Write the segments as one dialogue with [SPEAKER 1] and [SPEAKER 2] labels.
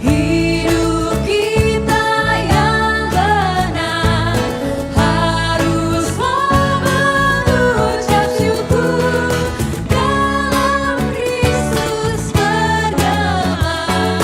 [SPEAKER 1] Hidup kita yang benar harus mengucap syukur dalam Kristus berdamai.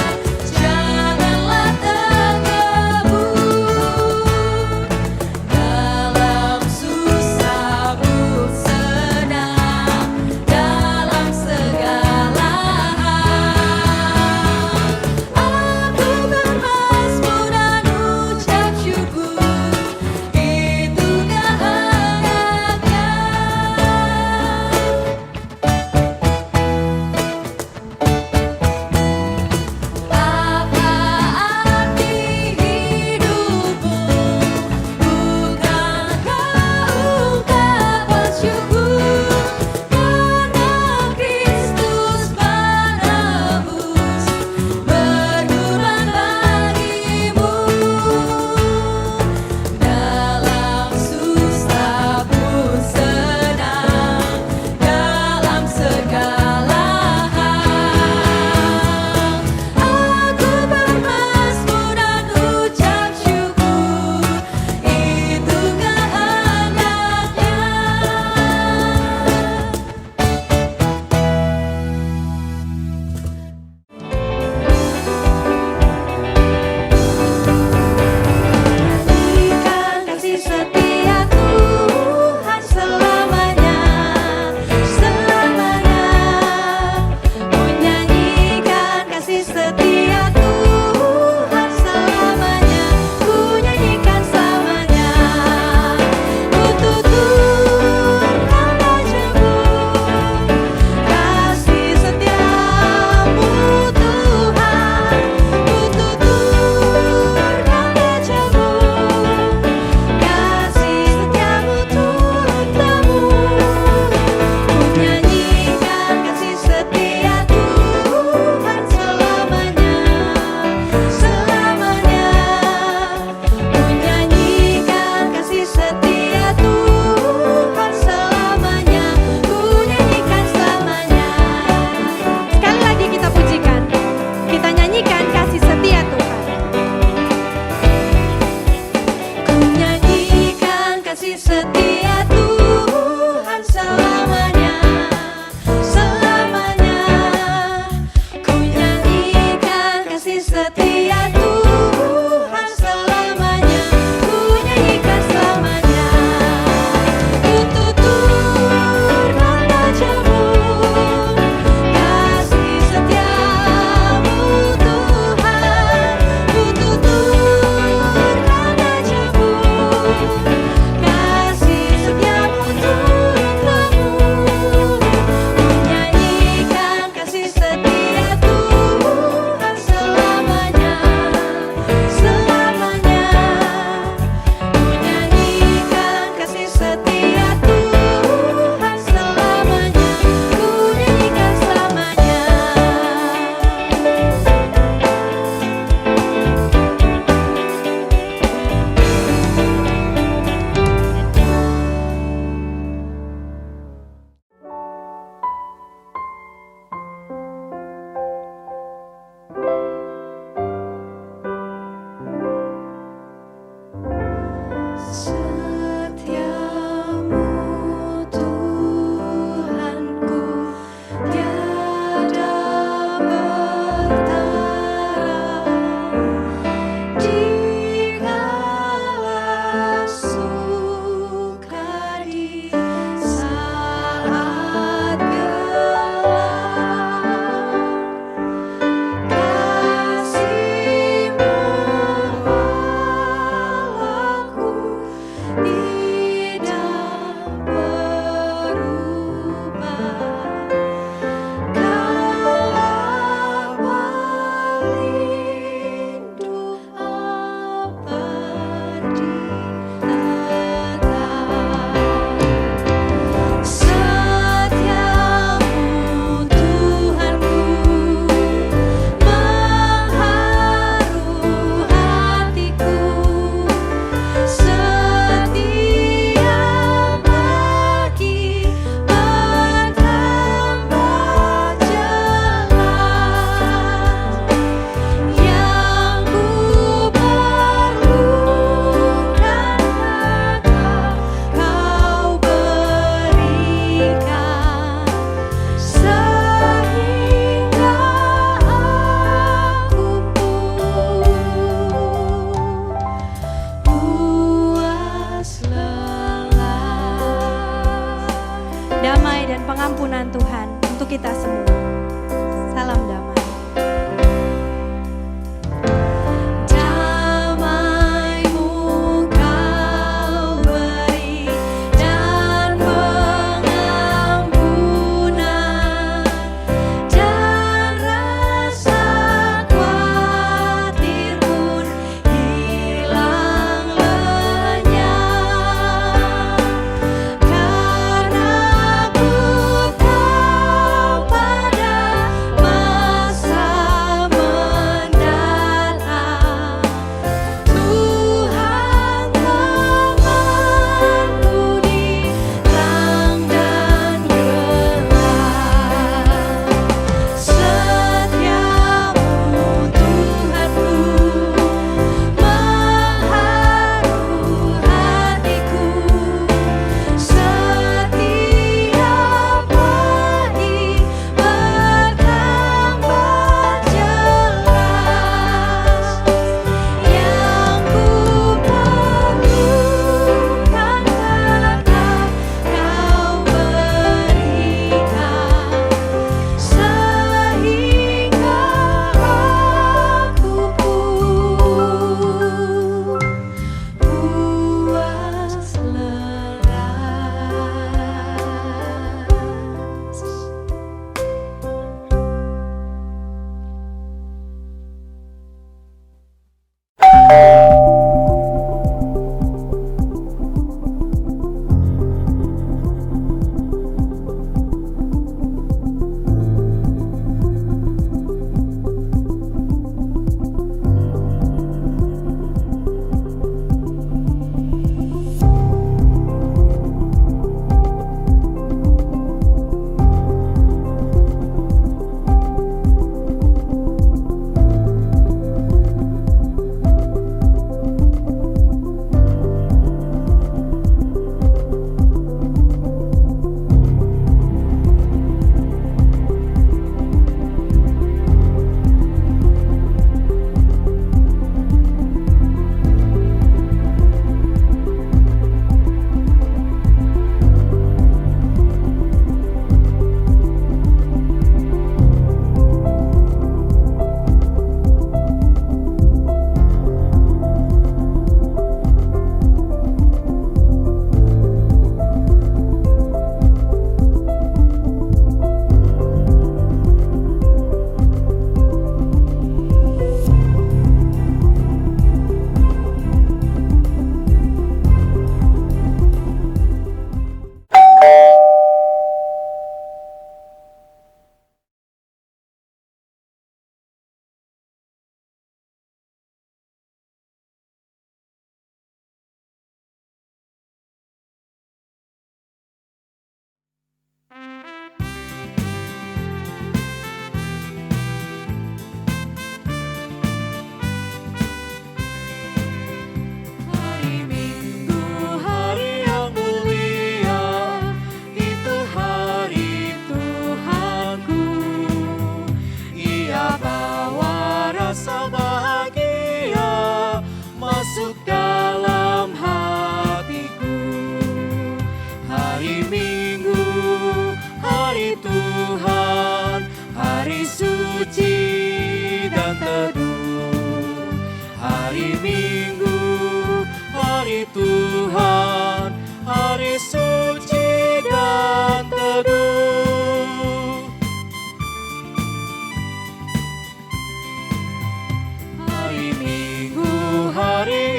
[SPEAKER 2] damai dan pengampunan Tuhan untuk kita semua. Salam damai.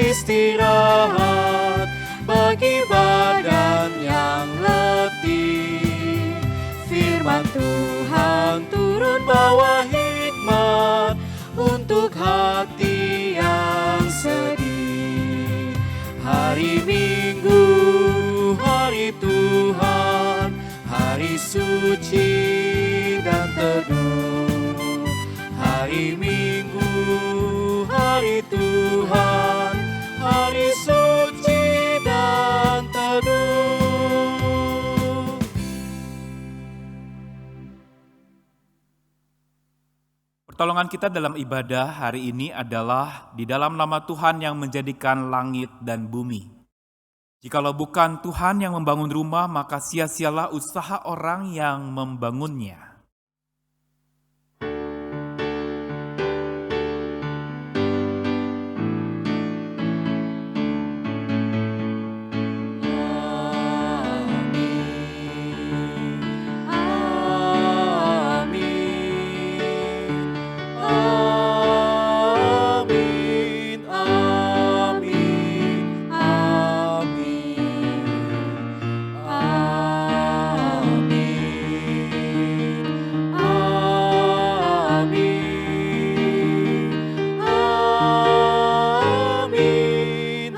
[SPEAKER 3] Istirahat bagi badan yang letih. Firman Tuhan turun bawa hikmat untuk hati yang sedih. Hari Minggu, hari Tuhan, hari suci dan teduh. Hari Minggu, hari Tuhan, hari suci dan teduh.
[SPEAKER 4] Pertolongan kita dalam ibadah hari ini adalah di dalam nama Tuhan yang menjadikan langit dan bumi. Jikalau bukan Tuhan yang membangun rumah, maka sia-sialah usaha orang yang membangunnya.
[SPEAKER 3] Amin, amin, amin, amin,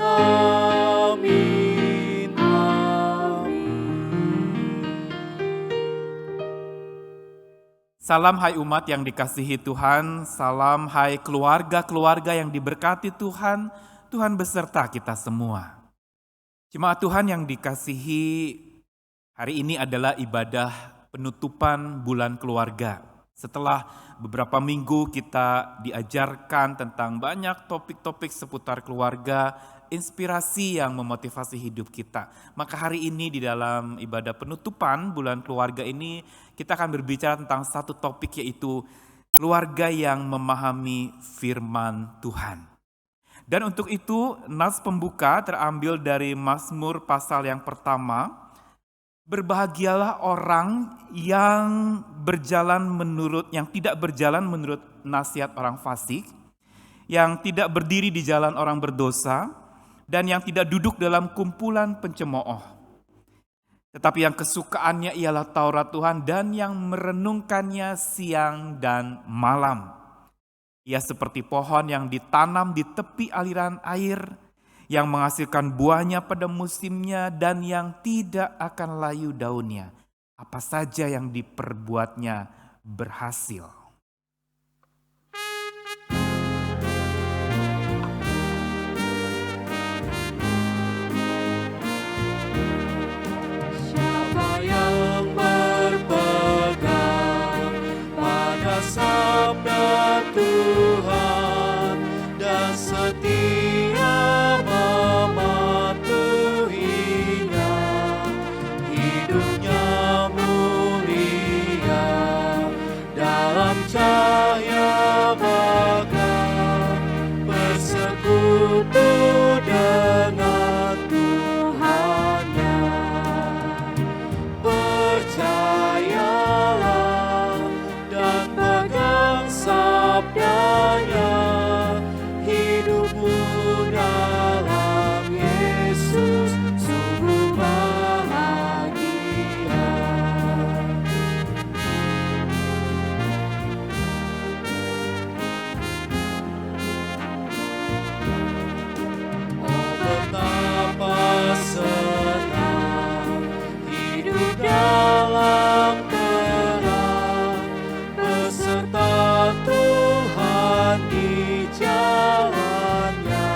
[SPEAKER 3] amin, amin,
[SPEAKER 4] Salam hai umat yang dikasihi Tuhan, salam hai keluarga-keluarga yang diberkati Tuhan, Tuhan beserta kita semua. Jemaat Tuhan yang dikasihi, hari ini adalah ibadah penutupan bulan keluarga. Setelah beberapa minggu kita diajarkan tentang banyak topik-topik seputar keluarga, inspirasi yang memotivasi hidup kita. Maka hari ini di dalam ibadah penutupan bulan keluarga ini, kita akan berbicara tentang satu topik, yaitu keluarga yang memahami firman Tuhan. Dan untuk itu, nas pembuka terambil dari Mazmur pasal yang pertama. Berbahagialah orang yang tidak berjalan menurut nasihat orang fasik, yang tidak berdiri di jalan orang berdosa, dan yang tidak duduk dalam kumpulan pencemooh. Tetapi yang kesukaannya ialah Taurat Tuhan dan yang merenungkannya siang dan malam. Ia seperti pohon yang ditanam di tepi aliran air, yang menghasilkan buahnya pada musimnya dan yang tidak akan layu daunnya. Apa saja yang diperbuatnya berhasil.
[SPEAKER 3] Siapa yang berpegang pada sabda Tuhan dan setia mematuhinya, hidupnya mulia dalam cahaya bagai bersekutu dengan Tuhannya. Percayalah dan pegang sabdanya, hidupmu dalam Yesus sungguh bahagia. Oh betapa senang hidup dalam terang, beserta Tuhan di jalannya.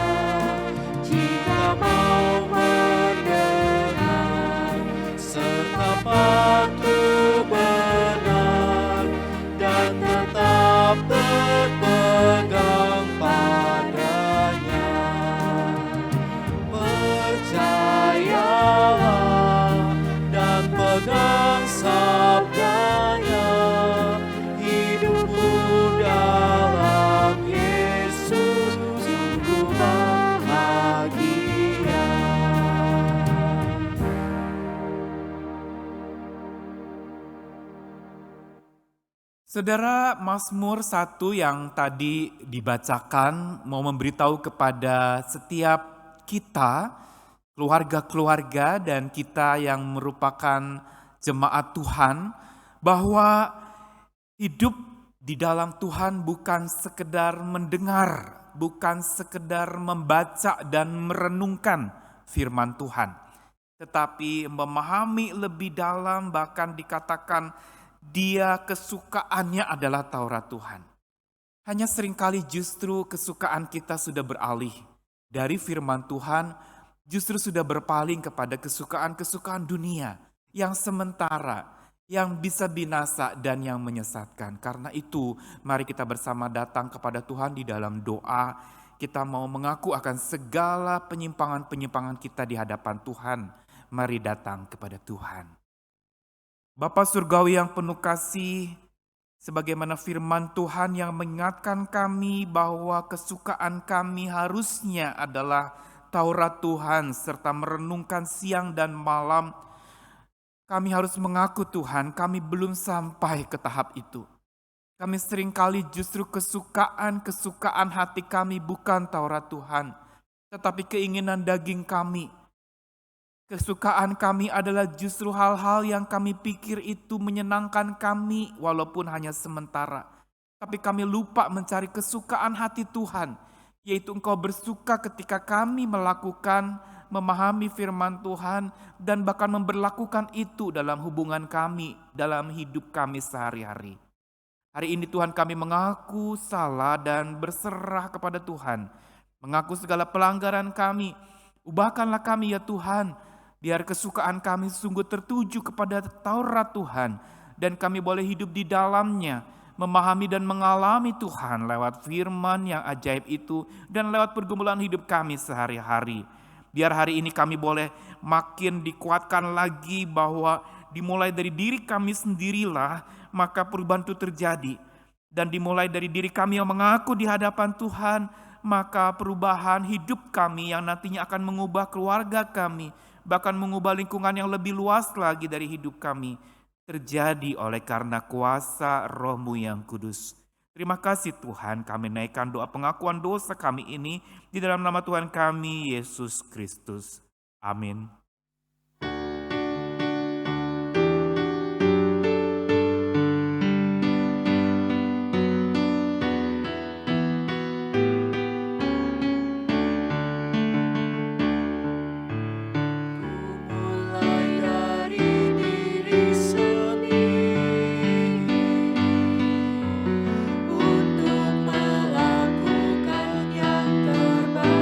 [SPEAKER 3] Jika mau mendengar serta patuh benar dan tetap berpegang padanya. Percayalah dan pegang sabdanya, hidupmu dalam Yesus sungguh bahagia.
[SPEAKER 4] Saudara, Mazmur 1 yang tadi dibacakan mau memberitahu kepada setiap kita, keluarga-keluarga dan kita yang merupakan jemaat Tuhan, bahwa hidup di dalam Tuhan bukan sekedar mendengar, bukan sekedar membaca dan merenungkan firman Tuhan, tetapi memahami lebih dalam, bahkan dikatakan dia kesukaannya adalah Taurat Tuhan. Hanya seringkali justru kesukaan kita sudah beralih dari firman Tuhan, justru sudah berpaling kepada kesukaan-kesukaan dunia yang sementara, yang bisa binasa dan yang menyesatkan. Karena itu, mari kita bersama datang kepada Tuhan di dalam doa kita mau mengaku akan segala penyimpangan-penyimpangan kita di hadapan Tuhan. Mari datang kepada Tuhan. Bapa Surgawi yang penuh kasih, sebagaimana firman Tuhan yang mengingatkan kami bahwa kesukaan kami harusnya adalah Taurat Tuhan serta merenungkan siang dan malam. Kami harus mengaku Tuhan, kami belum sampai ke tahap itu. Kami seringkali justru kesukaan hati kami bukan Taurat Tuhan, tetapi keinginan daging kami. Kesukaan kami adalah justru hal-hal yang kami pikir itu menyenangkan kami walaupun hanya sementara. Tapi kami lupa mencari kesukaan hati Tuhan, yaitu Engkau bersuka ketika kami melakukan, memahami firman Tuhan, dan bahkan memberlakukan itu dalam hubungan kami, dalam hidup kami sehari-hari. Hari ini Tuhan kami mengaku salah dan berserah kepada Tuhan. Mengaku segala pelanggaran kami. Ubahkanlah kami ya Tuhan, biar kesukaan kami sungguh tertuju kepada Taurat Tuhan. Dan kami boleh hidup di dalamnya, memahami dan mengalami Tuhan lewat firman yang ajaib itu dan lewat pergumulan hidup kami sehari-hari. Biar hari ini kami boleh makin dikuatkan lagi bahwa dimulai dari diri kami sendirilah maka perubahan itu terjadi. Dan dimulai dari diri kami yang mengaku di hadapan Tuhan, maka perubahan hidup kami yang nantinya akan mengubah keluarga kami, bahkan mengubah lingkungan yang lebih luas lagi dari hidup kami, terjadi oleh karena kuasa Roh-Mu yang kudus. Terima kasih Tuhan, kami naikkan doa pengakuan dosa kami ini di dalam nama Tuhan kami, Yesus Kristus. Amin.
[SPEAKER 3] Mulai dari diri sendiri untuk melakukan yang terbaik.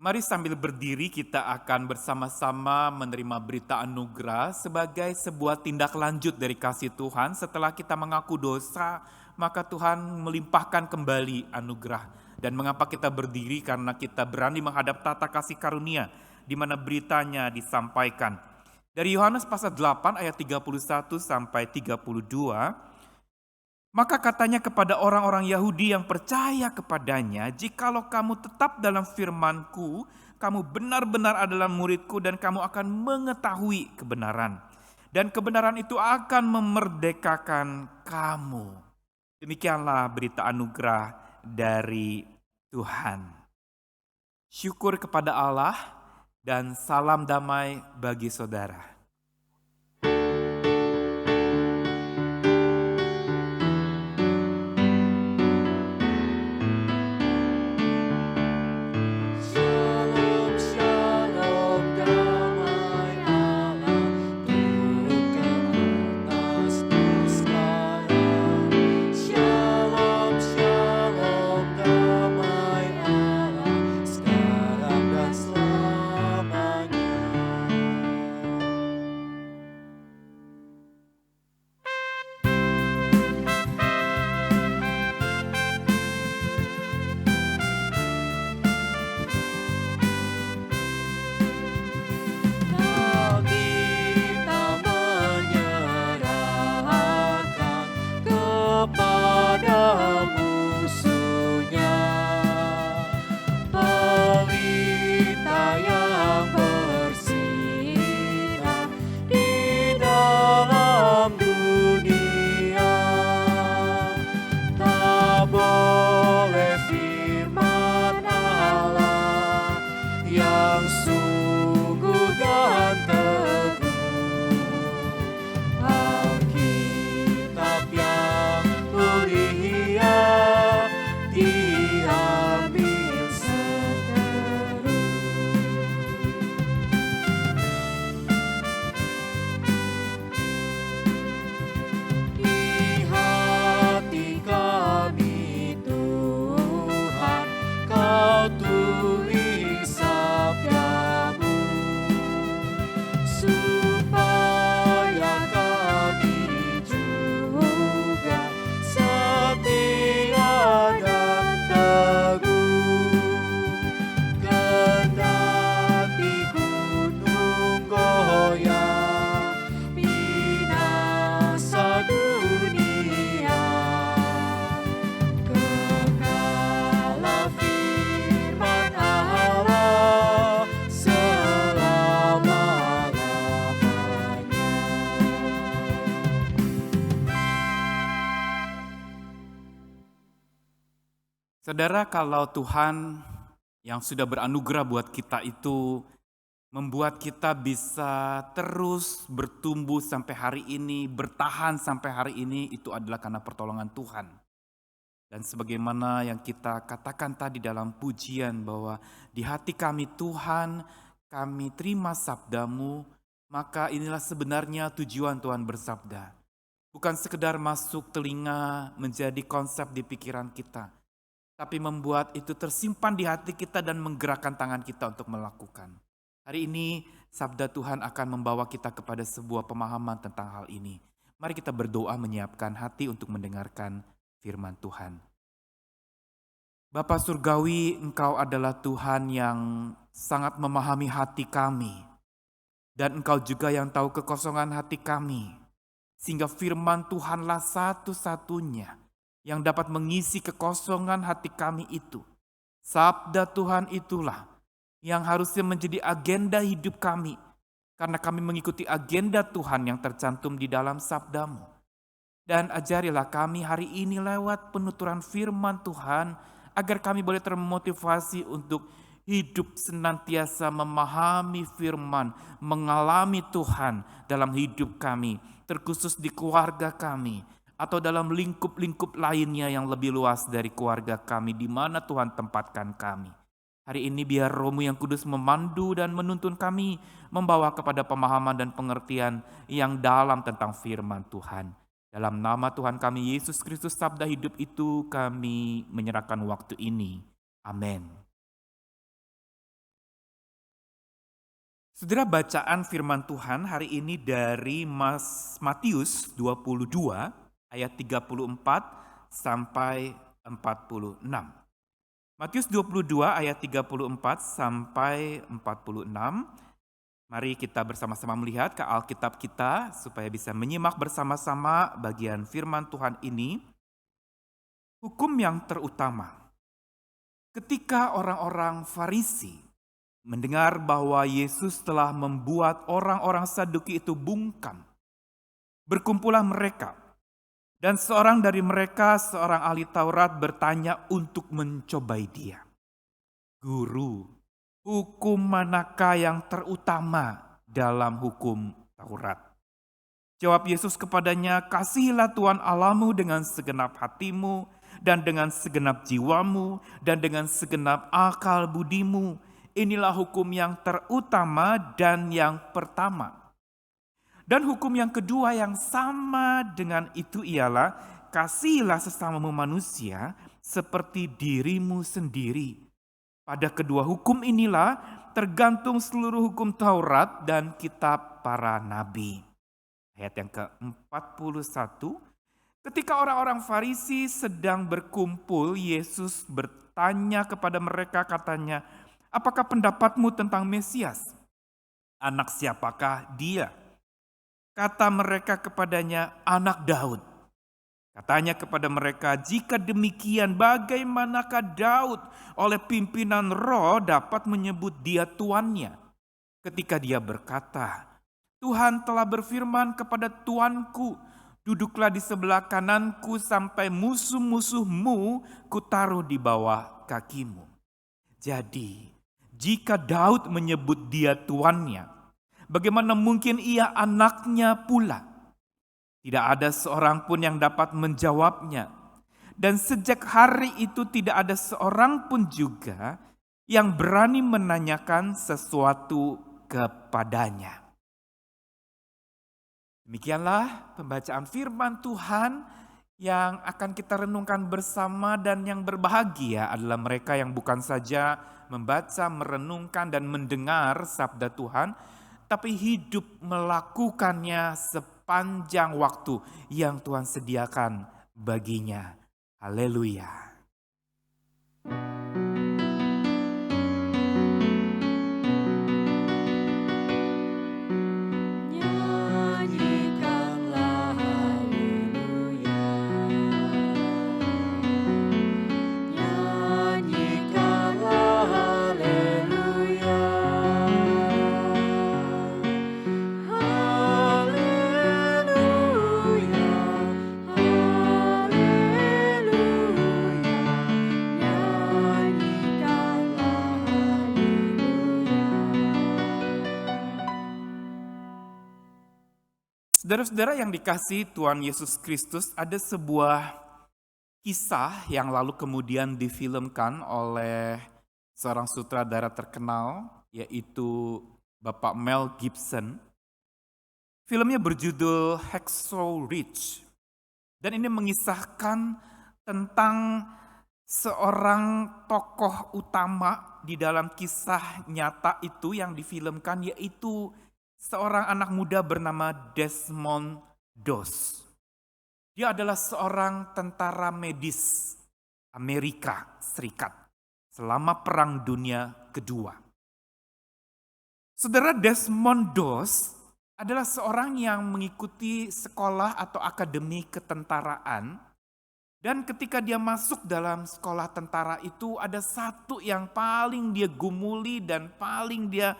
[SPEAKER 4] Mari sambil berdiri kita akan bersama-sama menerima berita anugerah sebagai sebuah tindak lanjut dari kasih Tuhan. Setelah kita mengaku dosa, maka Tuhan melimpahkan kembali anugerah. Dan mengapa kita berdiri? Karena kita berani menghadap tata kasih karunia, di mana beritanya disampaikan. Dari Yohanes pasal 8 ayat 31 sampai 32, maka katanya kepada orang-orang Yahudi yang percaya kepadanya, "Jikalau kamu tetap dalam firman-Ku, kamu benar-benar adalah murid-Ku dan kamu akan mengetahui kebenaran. Dan kebenaran itu akan memerdekakan kamu." Demikianlah berita anugerah dari Tuhan. Syukur kepada Allah dan salam damai bagi saudara.
[SPEAKER 3] Shalom, shalom, damai Allah turun ke atasku sekarang. Shalom, shalom, damai Allah sekarang dan selamanya. Kita menyerahkan kepada musuhnya pelita yang bersinar di dalam dunia. Tak boleh firman Allah yang sungguh dan teguh, Alkitab yang mulia diambil seteru. Di hati kami Tuhan, Kau tulis sabda-Mu, supaya kami juga setia dan teguh. Kendati gunung goyang, binasa dunia, kekalah firman Allah selama-lamanya.
[SPEAKER 4] Saudara, kalau Tuhan yang sudah beranugerah buat kita itu membuat kita bisa terus bertumbuh sampai hari ini, bertahan sampai hari ini, itu adalah karena pertolongan Tuhan. Dan sebagaimana yang kita katakan tadi dalam pujian bahwa di hati kami Tuhan, kami terima sabda-Mu, maka inilah sebenarnya tujuan Tuhan bersabda. Bukan sekedar masuk telinga menjadi konsep di pikiran kita, tapi membuat itu tersimpan di hati kita dan menggerakkan tangan kita untuk melakukan. Hari ini sabda Tuhan akan membawa kita kepada sebuah pemahaman tentang hal ini. Mari kita berdoa menyiapkan hati untuk mendengarkan firman Tuhan. Bapa Surgawi, Engkau adalah Tuhan yang sangat memahami hati kami. Dan Engkau juga yang tahu kekosongan hati kami. Sehingga firman Tuhanlah satu-satunya yang dapat mengisi kekosongan hati kami itu. Sabda Tuhan itulah yang harusnya menjadi agenda hidup kami, karena kami mengikuti agenda Tuhan yang tercantum di dalam sabda-Mu. Dan ajarilah kami hari ini lewat penuturan firman Tuhan, agar kami boleh termotivasi untuk hidup senantiasa memahami firman, mengalami Tuhan dalam hidup kami, terkhusus di keluarga kami, atau dalam lingkup-lingkup lainnya yang lebih luas dari keluarga kami, di mana Tuhan tempatkan kami. Hari ini biar Roh-Mu yang kudus memandu dan menuntun kami, membawa kepada pemahaman dan pengertian yang dalam tentang firman Tuhan. Dalam nama Tuhan kami Yesus Kristus sabda hidup itu kami menyerahkan waktu ini. Amin. Saudara, bacaan firman Tuhan hari ini dari Matius 22 ayat 34 sampai 46. Matius 22 ayat 34 sampai 46. Mari kita bersama-sama melihat ke Alkitab kita supaya bisa menyimak bersama-sama bagian firman Tuhan ini. Hukum yang terutama. Ketika orang-orang Farisi mendengar bahwa Yesus telah membuat orang-orang Saduki itu bungkam, berkumpulah mereka, dan seorang dari mereka, seorang ahli Taurat, bertanya untuk mencobai dia. Guru, hukum manakah yang terutama dalam hukum Taurat? Jawab Yesus kepadanya, kasihilah Tuhan Allahmu dengan segenap hatimu, dan dengan segenap jiwamu, dan dengan segenap akal budimu. Inilah hukum yang terutama dan yang pertama. Dan hukum yang kedua yang sama dengan itu ialah, kasihilah sesamamu manusia seperti dirimu sendiri. Pada kedua hukum inilah tergantung seluruh hukum Taurat dan kitab para nabi. Ayat yang ke-41. Ketika orang-orang Farisi sedang berkumpul, Yesus bertanya kepada mereka, katanya, apakah pendapatmu tentang Mesias? Anak siapakah dia? Kata mereka kepadanya, anak Daud. Katanya kepada mereka, jika demikian bagaimanakah Daud oleh pimpinan roh dapat menyebut dia tuannya? Ketika dia berkata, Tuhan telah berfirman kepada Tuanku, duduklah di sebelah kananku sampai musuh-musuhmu kutaruh di bawah kakimu. Jadi, jika Daud menyebut dia tuannya, bagaimana mungkin ia anaknya pula? Tidak ada seorang pun yang dapat menjawabnya. Dan sejak hari itu tidak ada seorang pun juga yang berani menanyakan sesuatu kepadanya. Demikianlah pembacaan firman Tuhan yang akan kita renungkan bersama, dan yang berbahagia adalah mereka yang bukan saja membaca, merenungkan, dan mendengar sabda Tuhan, tapi hidup melakukannya sepanjang waktu yang Tuhan sediakan baginya. Haleluya.
[SPEAKER 1] Nyanyikanlah haleluya, nyanyikanlah haleluya, haleluya, haleluya, nyanyikanlah
[SPEAKER 4] Saudara-saudara yang dikasihi Tuhan Yesus Kristus, ada sebuah kisah yang lalu kemudian difilmkan oleh seorang sutradara terkenal, yaitu Bapak Mel Gibson. Filmnya berjudul Hacksaw Ridge. Dan ini mengisahkan tentang seorang tokoh utama di dalam kisah nyata itu yang difilmkan, yaitu seorang anak muda bernama Desmond Doss. Dia adalah seorang tentara medis Amerika Serikat selama Perang Dunia Kedua. Saudara, Desmond Doss adalah seorang yang mengikuti sekolah atau akademi ketentaraan, dan ketika dia masuk dalam sekolah tentara itu ada satu yang paling dia gumuli dan paling dia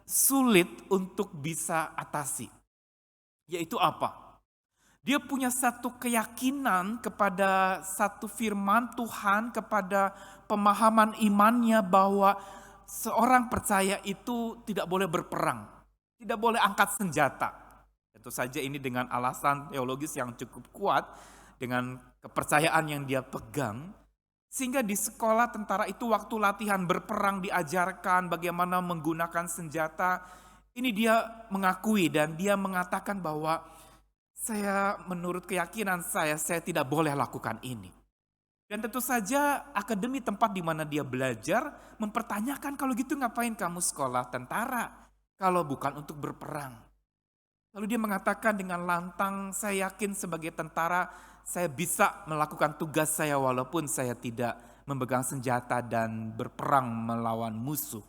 [SPEAKER 4] sulit untuk bisa atasi. Yaitu apa? Dia punya satu keyakinan kepada satu firman Tuhan, kepada pemahaman imannya bahwa seorang percaya itu tidak boleh berperang, tidak boleh angkat senjata. Tentu saja ini dengan alasan teologis yang cukup kuat, dengan kepercayaan yang dia pegang. Sehingga di sekolah tentara itu waktu latihan berperang diajarkan bagaimana menggunakan senjata. Ini dia mengakui dan dia mengatakan bahwa saya menurut keyakinan saya tidak boleh lakukan ini. Dan tentu saja akademi tempat di mana dia belajar mempertanyakan, kalau gitu ngapain kamu sekolah tentara? kalau bukan untuk berperang. Lalu dia mengatakan dengan lantang, saya yakin sebagai tentara saya bisa melakukan tugas saya walaupun saya tidak memegang senjata dan berperang melawan musuh.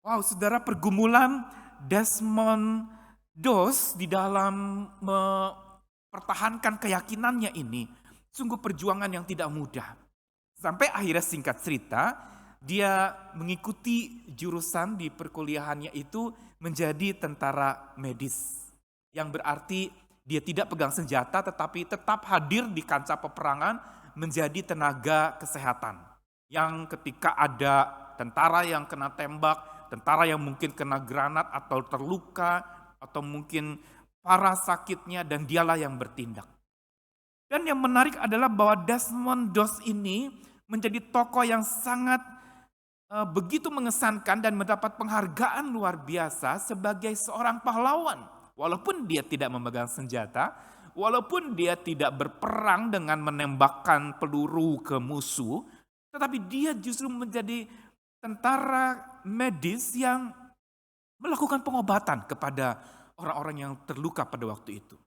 [SPEAKER 4] Wow, saudara, pergumulan Desmond Doss di dalam mempertahankan keyakinannya ini sungguh perjuangan yang tidak mudah. Sampai akhirnya singkat cerita, dia mengikuti jurusan di perkuliahannya itu menjadi tentara medis. Yang berarti dia tidak pegang senjata tetapi tetap hadir di kancah peperangan menjadi tenaga kesehatan. Yang ketika ada tentara yang kena tembak, tentara yang mungkin kena granat atau terluka, atau mungkin parah sakitnya, dan dialah yang bertindak. Dan yang menarik adalah bahwa Desmond Doss ini menjadi tokoh yang sangat begitu mengesankan dan mendapat penghargaan luar biasa sebagai seorang pahlawan. Walaupun dia tidak memegang senjata, walaupun dia tidak berperang dengan menembakkan peluru ke musuh, tetapi dia justru menjadi tentara medis yang melakukan pengobatan kepada orang-orang yang terluka pada waktu itu.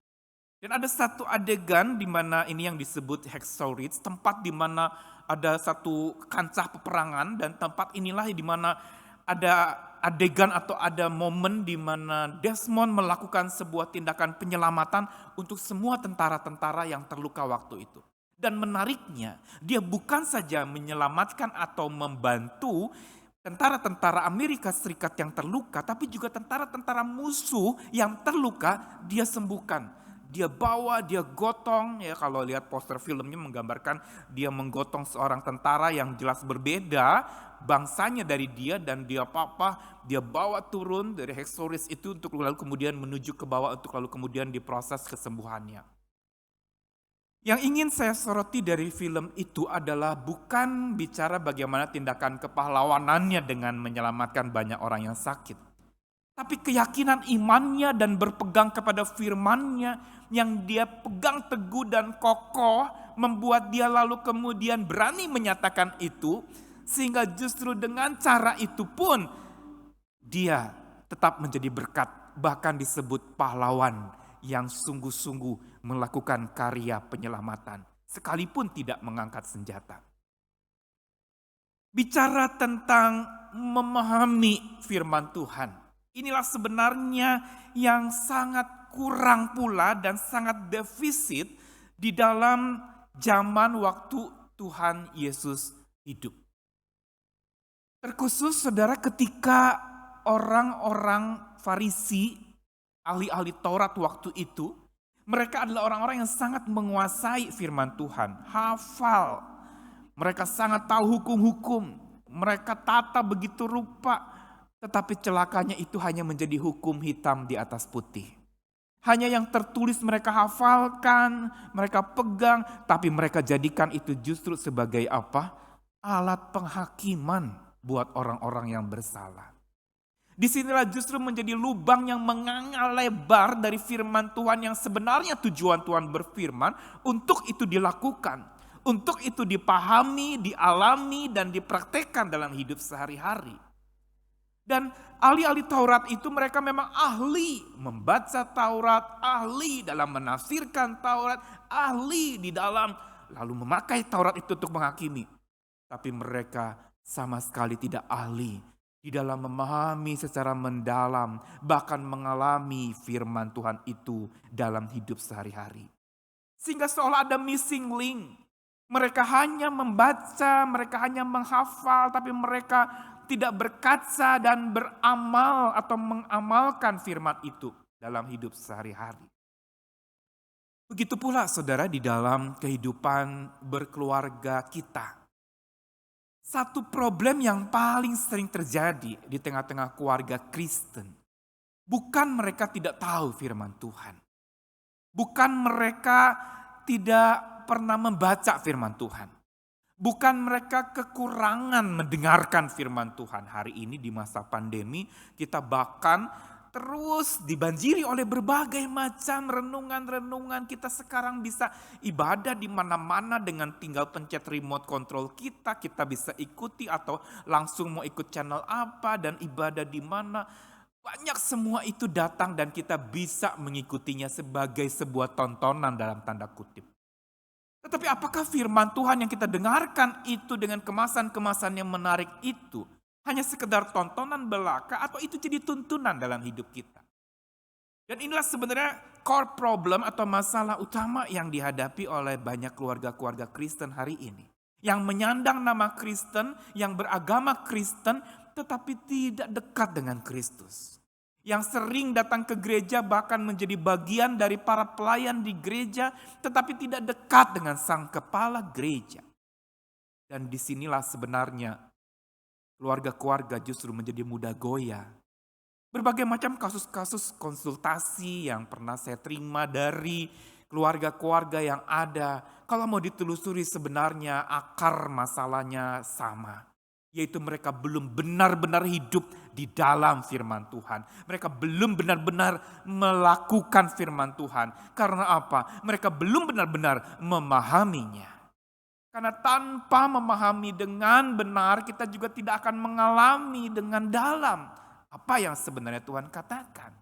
[SPEAKER 4] Dan ada satu adegan di mana ini yang disebut Hacksaw Ridge, tempat di mana ada satu kancah peperangan, dan tempat inilah di mana ada adegan atau ada momen di mana Desmond melakukan sebuah tindakan penyelamatan untuk semua tentara-tentara yang terluka waktu itu. Dan menariknya, dia bukan saja menyelamatkan atau membantu tentara-tentara Amerika Serikat yang terluka, tapi juga tentara-tentara musuh yang terluka dia sembuhkan. Dia bawa, dia gotong, ya kalau lihat poster filmnya menggambarkan dia menggotong seorang tentara yang jelas berbeda bangsanya dari dia, dan dia dia bawa turun dari Hacksaw Ridge itu untuk lalu kemudian menuju ke bawah untuk lalu kemudian diproses kesembuhannya. Yang ingin saya soroti dari film itu adalah bukan bicara bagaimana tindakan kepahlawanannya dengan menyelamatkan banyak orang yang sakit, tapi keyakinan imannya dan berpegang kepada firman-Nya yang dia pegang teguh dan kokoh membuat dia lalu kemudian berani menyatakan itu, sehingga justru dengan cara itu pun dia tetap menjadi berkat, bahkan disebut pahlawan yang sungguh-sungguh melakukan karya penyelamatan sekalipun tidak mengangkat senjata. Bicara tentang memahami firman Tuhan, inilah sebenarnya yang sangat kurang pula dan sangat defisit di dalam zaman waktu Tuhan Yesus hidup. Terkhusus saudara ketika orang-orang Farisi, ahli-ahli Taurat waktu itu, mereka adalah orang-orang yang sangat menguasai firman Tuhan, hafal. Mereka sangat tahu hukum-hukum, mereka tata begitu rupa, tetapi celakanya itu hanya menjadi hukum hitam di atas putih. Hanya yang tertulis mereka hafalkan, mereka pegang, tapi mereka jadikan itu justru sebagai apa? Alat penghakiman buat orang-orang yang bersalah. Disinilah justru menjadi lubang yang menganga lebar dari firman Tuhan yang sebenarnya tujuan Tuhan berfirman untuk itu dilakukan, untuk itu dipahami, dialami, dan dipraktekkan dalam hidup sehari-hari. Dan ahli-ahli Taurat itu mereka memang ahli membaca Taurat, ahli dalam menafsirkan Taurat, ahli di dalam lalu memakai Taurat itu untuk menghakimi. Tapi mereka sama sekali tidak ahli di dalam memahami secara mendalam, bahkan mengalami firman Tuhan itu dalam hidup sehari-hari. Sehingga seolah ada missing link. Mereka hanya membaca, mereka hanya menghafal, tapi mereka tidak berkaca dan beramal atau mengamalkan firman itu dalam hidup sehari-hari. Begitu pula saudara di dalam kehidupan berkeluarga kita. Satu problem yang paling sering terjadi di tengah-tengah keluarga Kristen, bukan mereka tidak tahu firman Tuhan. Bukan mereka tidak pernah membaca firman Tuhan. Bukan mereka kekurangan mendengarkan firman Tuhan. Hari ini di masa pandemi kita bahkan terus dibanjiri oleh berbagai macam renungan-renungan. Kita sekarang bisa ibadah di mana-mana dengan tinggal pencet remote control kita. Kita bisa ikuti atau langsung mau ikut channel apa dan ibadah di mana. Banyak semua itu datang dan kita bisa mengikutinya sebagai sebuah tontonan dalam tanda kutip. Tetapi apakah firman Tuhan yang kita dengarkan itu dengan kemasan-kemasan yang menarik itu hanya sekedar tontonan belaka atau itu jadi tuntunan dalam hidup kita? Dan inilah sebenarnya core problem atau masalah utama yang dihadapi oleh banyak keluarga-keluarga Kristen hari ini. Yang menyandang nama Kristen, yang beragama Kristen, tetapi tidak dekat dengan Kristus. Yang sering datang ke gereja bahkan menjadi bagian dari para pelayan di gereja, tetapi tidak dekat dengan sang kepala gereja. Dan disinilah sebenarnya keluarga-keluarga justru menjadi mudah goyah. Berbagai macam kasus-kasus konsultasi yang pernah saya terima dari keluarga-keluarga yang ada, kalau mau ditelusuri sebenarnya akar masalahnya sama. Yaitu mereka belum benar-benar hidup di dalam firman Tuhan. Mereka belum benar-benar melakukan firman Tuhan. Karena apa? Mereka belum benar-benar memahaminya. Karena tanpa memahami dengan benar, kita juga tidak akan mengalami dengan dalam apa yang sebenarnya Tuhan katakan.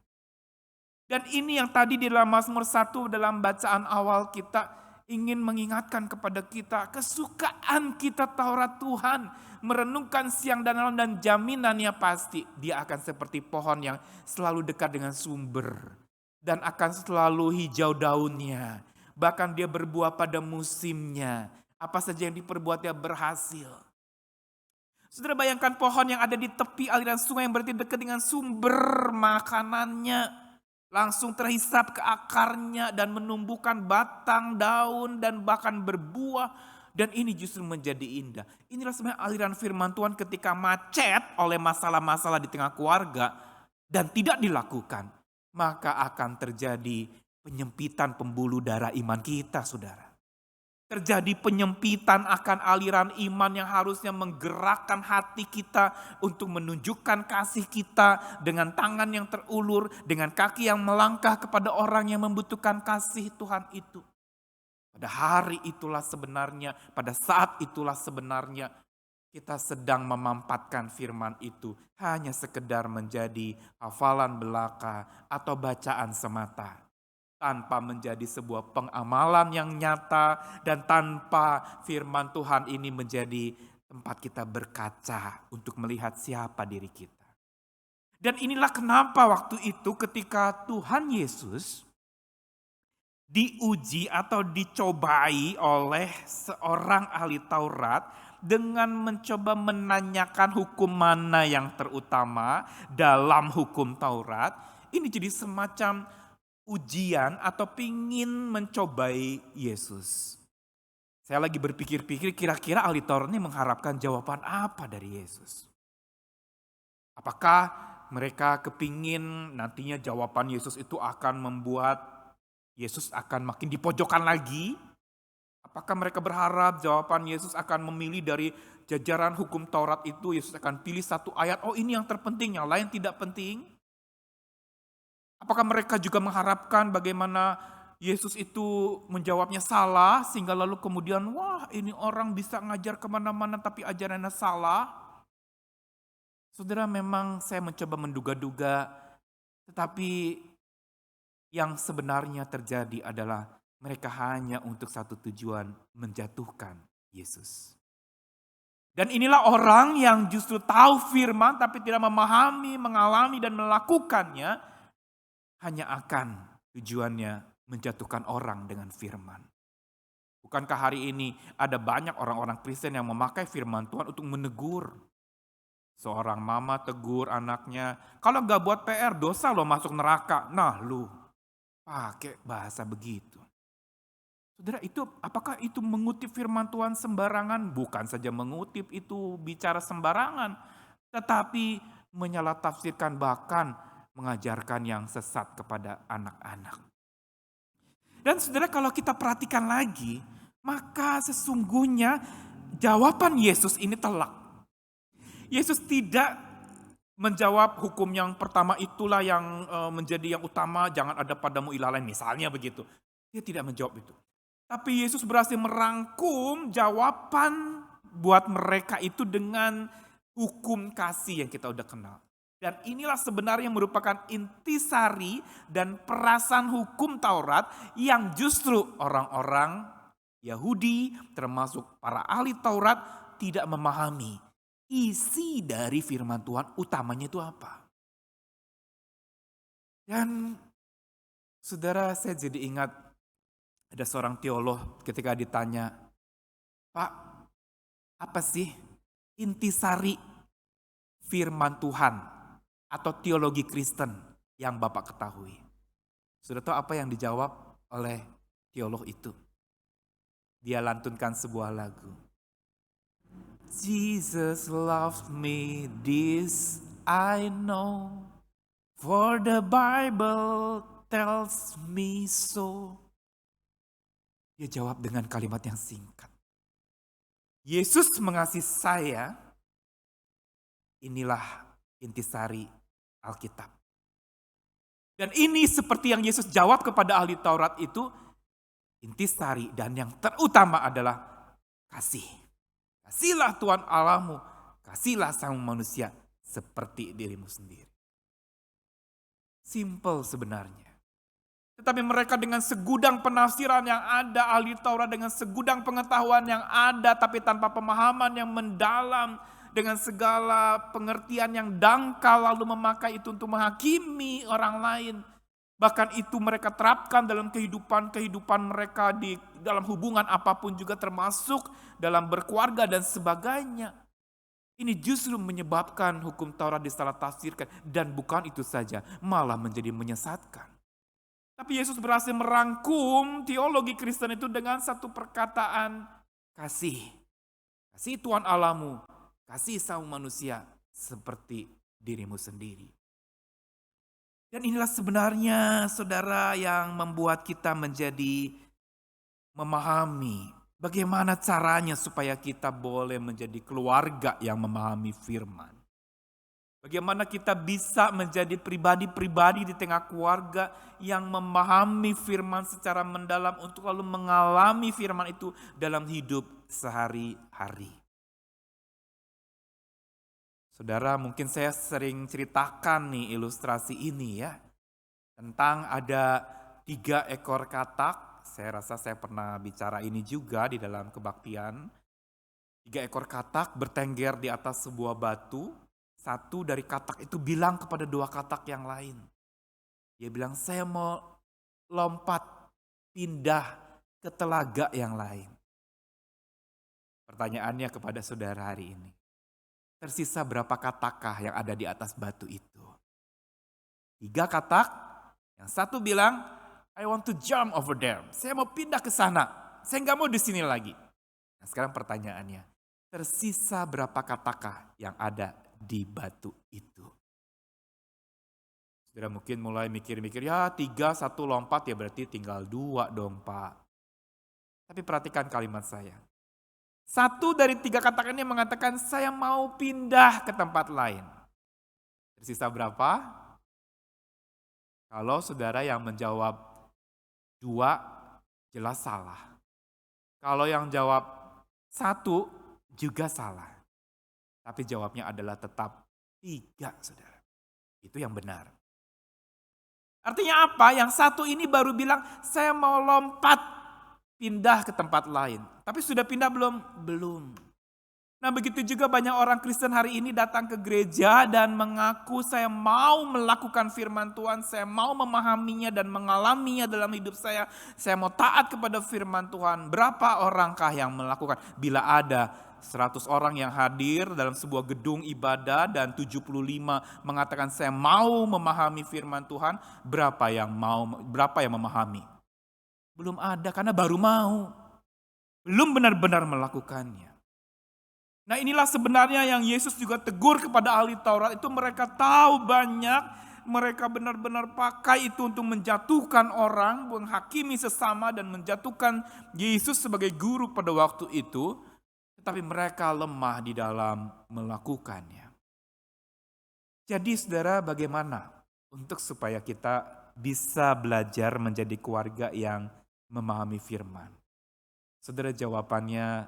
[SPEAKER 4] Dan ini yang tadi di dalam Mazmur 1 dalam bacaan awal kita ingin mengingatkan kepada kita, kesukaan kita Taurat Tuhan. Merenungkan siang dan malam dan jaminannya pasti dia akan seperti pohon yang selalu dekat dengan sumber. Dan akan selalu hijau daunnya. Bahkan dia berbuah pada musimnya. Apa saja yang diperbuatnya berhasil. Saudara bayangkan pohon yang ada di tepi aliran sungai yang berarti dekat dengan sumber makanannya. Langsung terhisap ke akarnya dan menumbuhkan batang, daun dan bahkan berbuah. Dan ini justru menjadi indah. Inilah sebenarnya aliran firman Tuhan ketika macet oleh masalah-masalah di tengah keluarga dan tidak dilakukan. Maka akan terjadi penyempitan pembuluh darah iman kita, saudara. Terjadi penyempitan akan aliran iman yang harusnya menggerakkan hati kita untuk menunjukkan kasih kita dengan tangan yang terulur, dengan kaki yang melangkah kepada orang yang membutuhkan kasih Tuhan itu. Pada hari itulah sebenarnya, pada saat itulah sebenarnya kita sedang memampatkan firman itu hanya sekedar menjadi hafalan belaka atau bacaan semata. Tanpa menjadi sebuah pengamalan yang nyata dan tanpa firman Tuhan ini menjadi tempat kita berkaca untuk melihat siapa diri kita. Dan inilah kenapa waktu itu ketika Tuhan Yesus diuji atau dicobai oleh seorang ahli Taurat dengan mencoba menanyakan hukum mana yang terutama dalam hukum Taurat. Ini jadi semacam ujian atau pingin mencobai Yesus. Saya lagi berpikir-pikir kira-kira ahli Taurat ini mengharapkan jawaban apa dari Yesus. Apakah mereka kepingin nantinya jawaban Yesus itu akan membuat Yesus akan makin dipojokkan lagi? Apakah mereka berharap jawaban Yesus akan memilih dari jajaran hukum Taurat itu, Yesus akan pilih satu ayat, oh ini yang terpenting, yang lain tidak penting? Apakah mereka juga mengharapkan bagaimana Yesus itu menjawabnya salah, sehingga lalu kemudian, wah ini orang bisa ngajar kemana-mana tapi ajarannya salah? Saudara, memang saya mencoba menduga-duga, tetapi yang sebenarnya terjadi adalah mereka hanya untuk satu tujuan, menjatuhkan Yesus. Dan inilah orang yang justru tahu firman tapi tidak memahami, mengalami dan melakukannya, hanya akan tujuannya menjatuhkan orang dengan firman. Bukankah hari ini ada banyak orang-orang Kristen yang memakai firman Tuhan untuk menegur? Seorang mama tegur anaknya, kalau gak buat PR dosa lo masuk neraka. Nah lu pakai bahasa begitu. Saudara, itu apakah itu mengutip firman Tuhan sembarangan? Bukan saja mengutip, itu bicara sembarangan, tetapi menyalah-tafsirkan bahkan mengajarkan yang sesat kepada anak-anak. Dan saudara, kalau kita perhatikan lagi, maka sesungguhnya jawaban Yesus ini telak. Yesus tidak menjawab hukum yang pertama itulah yang menjadi yang utama, jangan ada padamu ilah lain, misalnya begitu. Dia tidak menjawab itu. Tapi Yesus berhasil merangkum jawaban buat mereka itu dengan hukum kasih yang kita udah kenal. Dan inilah sebenarnya merupakan intisari dan perasan hukum Taurat yang justru orang-orang Yahudi termasuk para ahli Taurat tidak memahami isi dari firman Tuhan utamanya itu apa. Dan saudara, saya jadi ingat ada seorang teolog ketika ditanya, "Pak, apa sih intisari firman Tuhan atau teologi Kristen yang Bapak ketahui?" Sudah tahu apa yang dijawab oleh teolog itu? Dia lantunkan sebuah lagu. Jesus loves me, this I know, for the Bible tells me so. Dia jawab dengan kalimat yang singkat. Yesus mengasihi saya, inilah intisari Alkitab. Dan ini seperti yang Yesus jawab kepada ahli Taurat itu, intisari dan yang terutama adalah kasih. Kasihlah Tuhan Allahmu, kasihlah sama manusia seperti dirimu sendiri. Simple sebenarnya. Tetapi mereka dengan segudang penafsiran yang ada, ahli Taurat dengan segudang pengetahuan yang ada, tapi tanpa pemahaman yang mendalam, dengan segala pengertian yang dangkal, lalu memakai itu untuk menghakimi orang lain. Bahkan itu mereka terapkan dalam kehidupan mereka di dalam hubungan apapun juga termasuk dalam berkeluarga dan sebagainya. Ini justru menyebabkan hukum Taurat disalah tafsirkan dan bukan itu saja, malah menjadi menyesatkan. Tapi Yesus berhasil merangkum teologi Kristen itu dengan satu perkataan kasih. Kasih Tuhan Allahmu, kasih sama manusia seperti dirimu sendiri. Dan inilah sebenarnya saudara yang membuat kita menjadi memahami bagaimana caranya supaya kita boleh menjadi keluarga yang memahami firman. Bagaimana kita bisa menjadi pribadi-pribadi di tengah keluarga yang memahami firman secara mendalam untuk lalu mengalami firman itu dalam hidup sehari-hari. Saudara, mungkin saya sering ceritakan nih ilustrasi ini ya. Tentang ada 3 ekor katak. Saya rasa saya pernah bicara ini juga di dalam kebaktian. 3 ekor katak bertengger di atas sebuah batu. Satu dari katak itu bilang kepada 2 katak yang lain. Dia bilang, saya mau lompat pindah ke telaga yang lain. Pertanyaannya kepada saudara hari ini. Tersisa berapa katakkah yang ada di atas batu itu? 3 katak, yang satu bilang, I want to jump over there. Saya mau pindah ke sana. Saya nggak mau di sini lagi. Nah, sekarang pertanyaannya, tersisa berapa katakkah yang ada di batu itu? Saudara mungkin mulai mikir-mikir, ya 3, 1 lompat ya berarti tinggal 2 dong Pak. Tapi perhatikan kalimat saya. 1 dari 3 katak ini mengatakan saya mau pindah ke tempat lain. Tersisa berapa? Kalau saudara yang menjawab 2 jelas salah. Kalau yang jawab 1 juga salah. Tapi jawabnya adalah tetap 3, saudara. Itu yang benar. Artinya apa? Yang 1 ini baru bilang, saya mau lompat pindah ke tempat lain. Tapi sudah pindah belum? Belum. Nah begitu juga banyak orang Kristen hari ini datang ke gereja dan mengaku saya mau melakukan firman Tuhan, saya mau memahaminya dan mengalaminya dalam hidup saya mau taat kepada firman Tuhan. Berapa orangkah yang melakukan? Bila ada 100 orang yang hadir dalam sebuah gedung ibadah dan 75 mengatakan saya mau memahami firman Tuhan, berapa yang memahami? Belum ada karena baru mau. Belum benar-benar melakukannya. Nah inilah sebenarnya yang Yesus juga tegur kepada ahli Taurat itu, mereka tahu banyak, mereka benar-benar pakai itu untuk menjatuhkan orang, menghakimi sesama dan menjatuhkan Yesus sebagai guru pada waktu itu. Tetapi mereka lemah di dalam melakukannya. Jadi saudara, bagaimana untuk supaya kita bisa belajar menjadi keluarga yang memahami firman? Saudara, jawabannya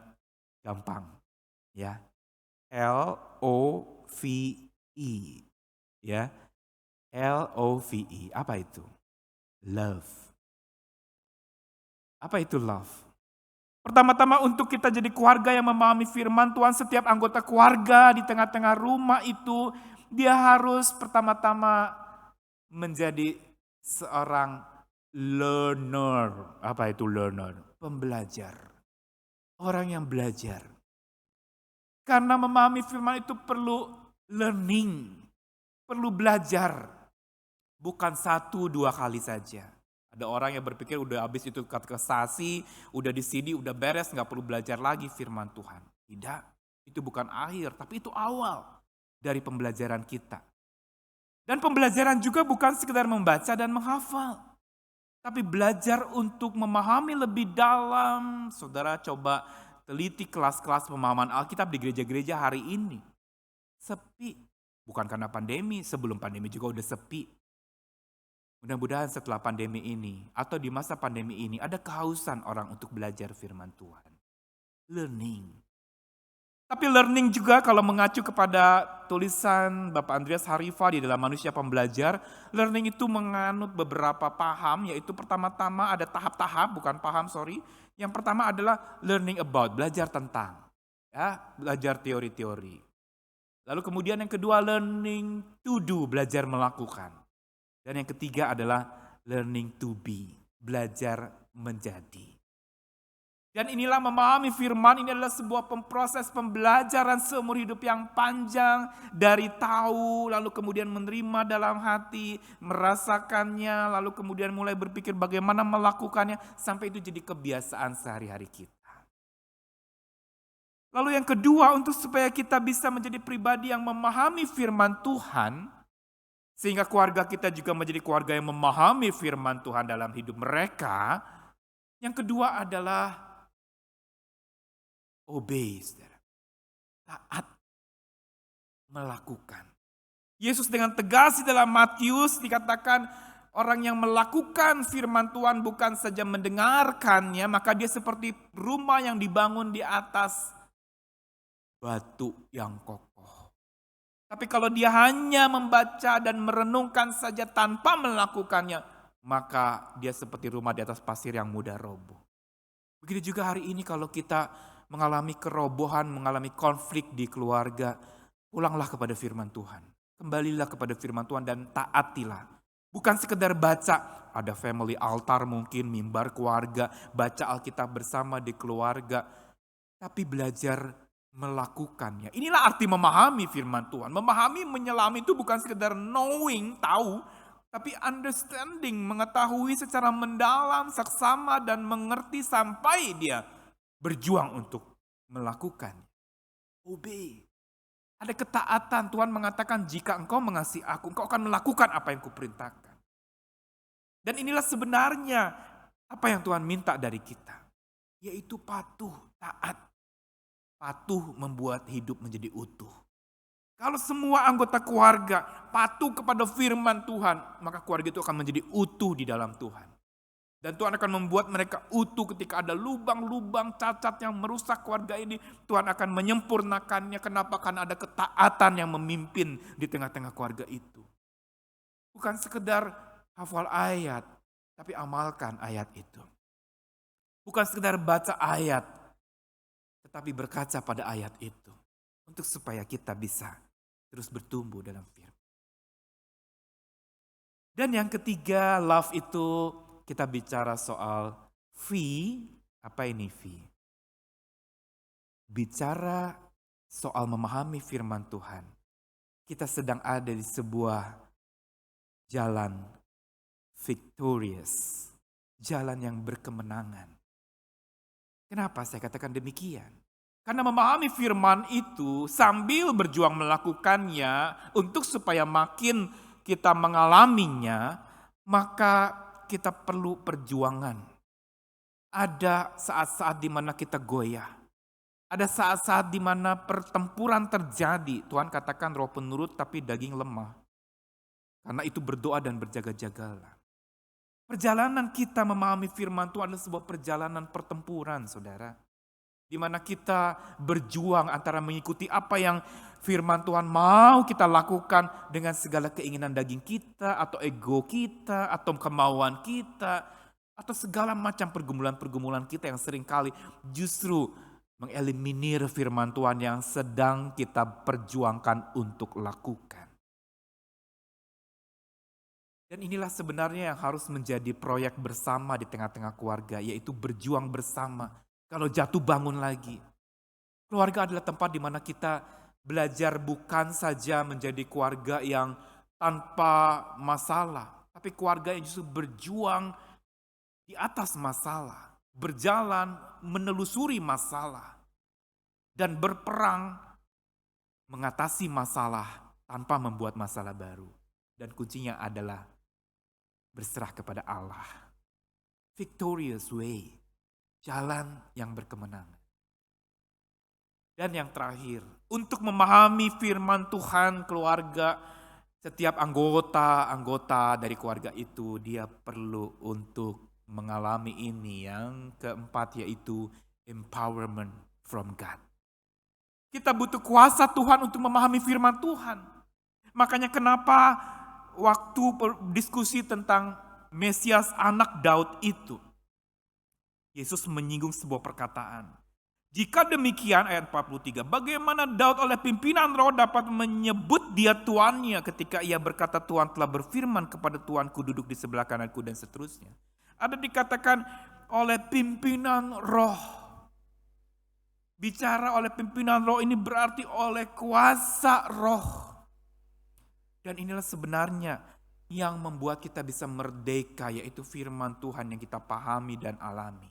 [SPEAKER 4] gampang, ya. LOVE, ya. LOVE, apa itu? Love. Apa itu love? Pertama-tama untuk kita jadi keluarga yang memahami firman Tuhan, setiap anggota keluarga di tengah-tengah rumah itu, dia harus pertama-tama menjadi seorang learner. Apa itu learner? Pembelajar. Orang yang belajar. Karena memahami firman itu perlu learning. Perlu belajar. Bukan 1-2 kali saja. Ada orang yang berpikir udah habis itu katekisasi, udah di sini, udah beres, gak perlu belajar lagi firman Tuhan. Tidak, itu bukan akhir, tapi itu awal dari pembelajaran kita. Dan pembelajaran juga bukan sekedar membaca dan menghafal. Tapi belajar untuk memahami lebih dalam. Saudara coba teliti kelas-kelas pemahaman Alkitab di gereja-gereja hari ini. Sepi, bukan karena pandemi, sebelum pandemi juga udah sepi. Mudah-mudahan setelah pandemi ini atau di masa pandemi ini ada kehausan orang untuk belajar firman Tuhan. Learning. Tapi learning juga kalau mengacu kepada tulisan Bapak Andreas Harifa di dalam Manusia Pembelajar, learning itu menganut beberapa paham, yaitu pertama-tama ada tahap-tahap, bukan paham, sorry. Yang pertama adalah learning about, belajar tentang, ya, belajar teori-teori. Lalu kemudian yang kedua learning to do, belajar melakukan. Dan yang ketiga adalah learning to be, belajar menjadi. Dan inilah memahami firman, ini adalah sebuah proses pembelajaran seumur hidup yang panjang. Dari tahu, lalu kemudian menerima dalam hati, merasakannya, lalu kemudian mulai berpikir bagaimana melakukannya, sampai itu jadi kebiasaan sehari-hari kita. Lalu yang kedua, untuk supaya kita bisa menjadi pribadi yang memahami firman Tuhan, sehingga keluarga kita juga menjadi keluarga yang memahami firman Tuhan dalam hidup mereka. Yang kedua adalah obey, taat, melakukan. Yesus dengan tegas di dalam Matius dikatakan orang yang melakukan firman Tuhan bukan saja mendengarkannya, maka dia seperti rumah yang dibangun di atas batu yang kokoh. Tapi kalau dia hanya membaca dan merenungkan saja tanpa melakukannya, maka dia seperti rumah di atas pasir yang mudah roboh. Begitu juga hari ini kalau kita mengalami kerobohan, mengalami konflik di keluarga, pulanglah kepada firman Tuhan. Kembalilah kepada firman Tuhan dan taatilah. Bukan sekedar baca, ada family altar mungkin, mimbar keluarga, baca Alkitab bersama di keluarga, tapi belajar melakukannya. Inilah arti memahami firman Tuhan. Memahami, menyelami itu bukan sekedar knowing, tahu, tapi understanding, mengetahui secara mendalam, seksama dan mengerti sampai dia berjuang untuk melakukan. Obey. Ada ketaatan. Tuhan mengatakan jika engkau mengasihi aku, engkau akan melakukan apa yang kuperintahkan. Dan inilah sebenarnya apa yang Tuhan minta dari kita. Yaitu patuh, taat. Patuh membuat hidup menjadi utuh. Kalau semua anggota keluarga patuh kepada firman Tuhan, maka keluarga itu akan menjadi utuh di dalam Tuhan. Dan Tuhan akan membuat mereka utuh ketika ada lubang-lubang cacat yang merusak keluarga ini. Tuhan akan menyempurnakannya. Kenapa? Karena ada ketaatan yang memimpin di tengah-tengah keluarga itu. Bukan sekedar hafal ayat, tapi amalkan ayat itu. Bukan sekedar baca ayat, tetapi berkaca pada ayat itu. Untuk supaya kita bisa terus bertumbuh dalam firman. Dan yang ketiga, love itu kita bicara soal V. Apa ini V? Bicara soal memahami firman Tuhan. Kita sedang ada di sebuah jalan victorious. Jalan yang berkemenangan. Kenapa saya katakan demikian? Karena memahami firman itu sambil berjuang melakukannya untuk supaya makin kita mengalaminya, maka kita perlu perjuangan. Ada saat-saat di mana kita goyah. Ada saat-saat di mana pertempuran terjadi. Tuhan katakan roh penurut tapi daging lemah. Karena itu berdoa dan berjaga-jagalah. Perjalanan kita memahami firman Tuhan adalah sebuah perjalanan pertempuran, saudara. Di mana kita berjuang antara mengikuti apa yang firman Tuhan mau kita lakukan dengan segala keinginan daging kita, atau ego kita, atau kemauan kita, atau segala macam pergumulan-pergumulan kita yang seringkali justru mengeliminir firman Tuhan yang sedang kita perjuangkan untuk lakukan. Dan inilah sebenarnya yang harus menjadi proyek bersama di tengah-tengah keluarga, yaitu berjuang bersama. Kalau jatuh bangun lagi. Keluarga adalah tempat di mana kita belajar bukan saja menjadi keluarga yang tanpa masalah, tapi keluarga yang justru berjuang di atas masalah, berjalan menelusuri masalah, dan berperang mengatasi masalah tanpa membuat masalah baru. Dan kuncinya adalah berserah kepada Allah. Victorious way, jalan yang berkemenangan. Dan yang terakhir, untuk memahami firman Tuhan, keluarga, setiap anggota dari keluarga itu dia perlu untuk mengalami ini. Yang keempat yaitu empowerment from God. Kita butuh kuasa Tuhan untuk memahami firman Tuhan. Makanya kenapa waktu diskusi tentang Mesias anak Daud itu, Yesus menyinggung sebuah perkataan. Jika demikian, ayat 43, bagaimana Daud oleh pimpinan roh dapat menyebut dia tuannya ketika ia berkata Tuhan telah berfirman kepada Tuanku duduk di sebelah kananku dan seterusnya. Ada dikatakan oleh pimpinan roh. Bicara oleh pimpinan roh ini berarti oleh kuasa roh. Dan inilah sebenarnya yang membuat kita bisa merdeka, yaitu firman Tuhan yang kita pahami dan alami.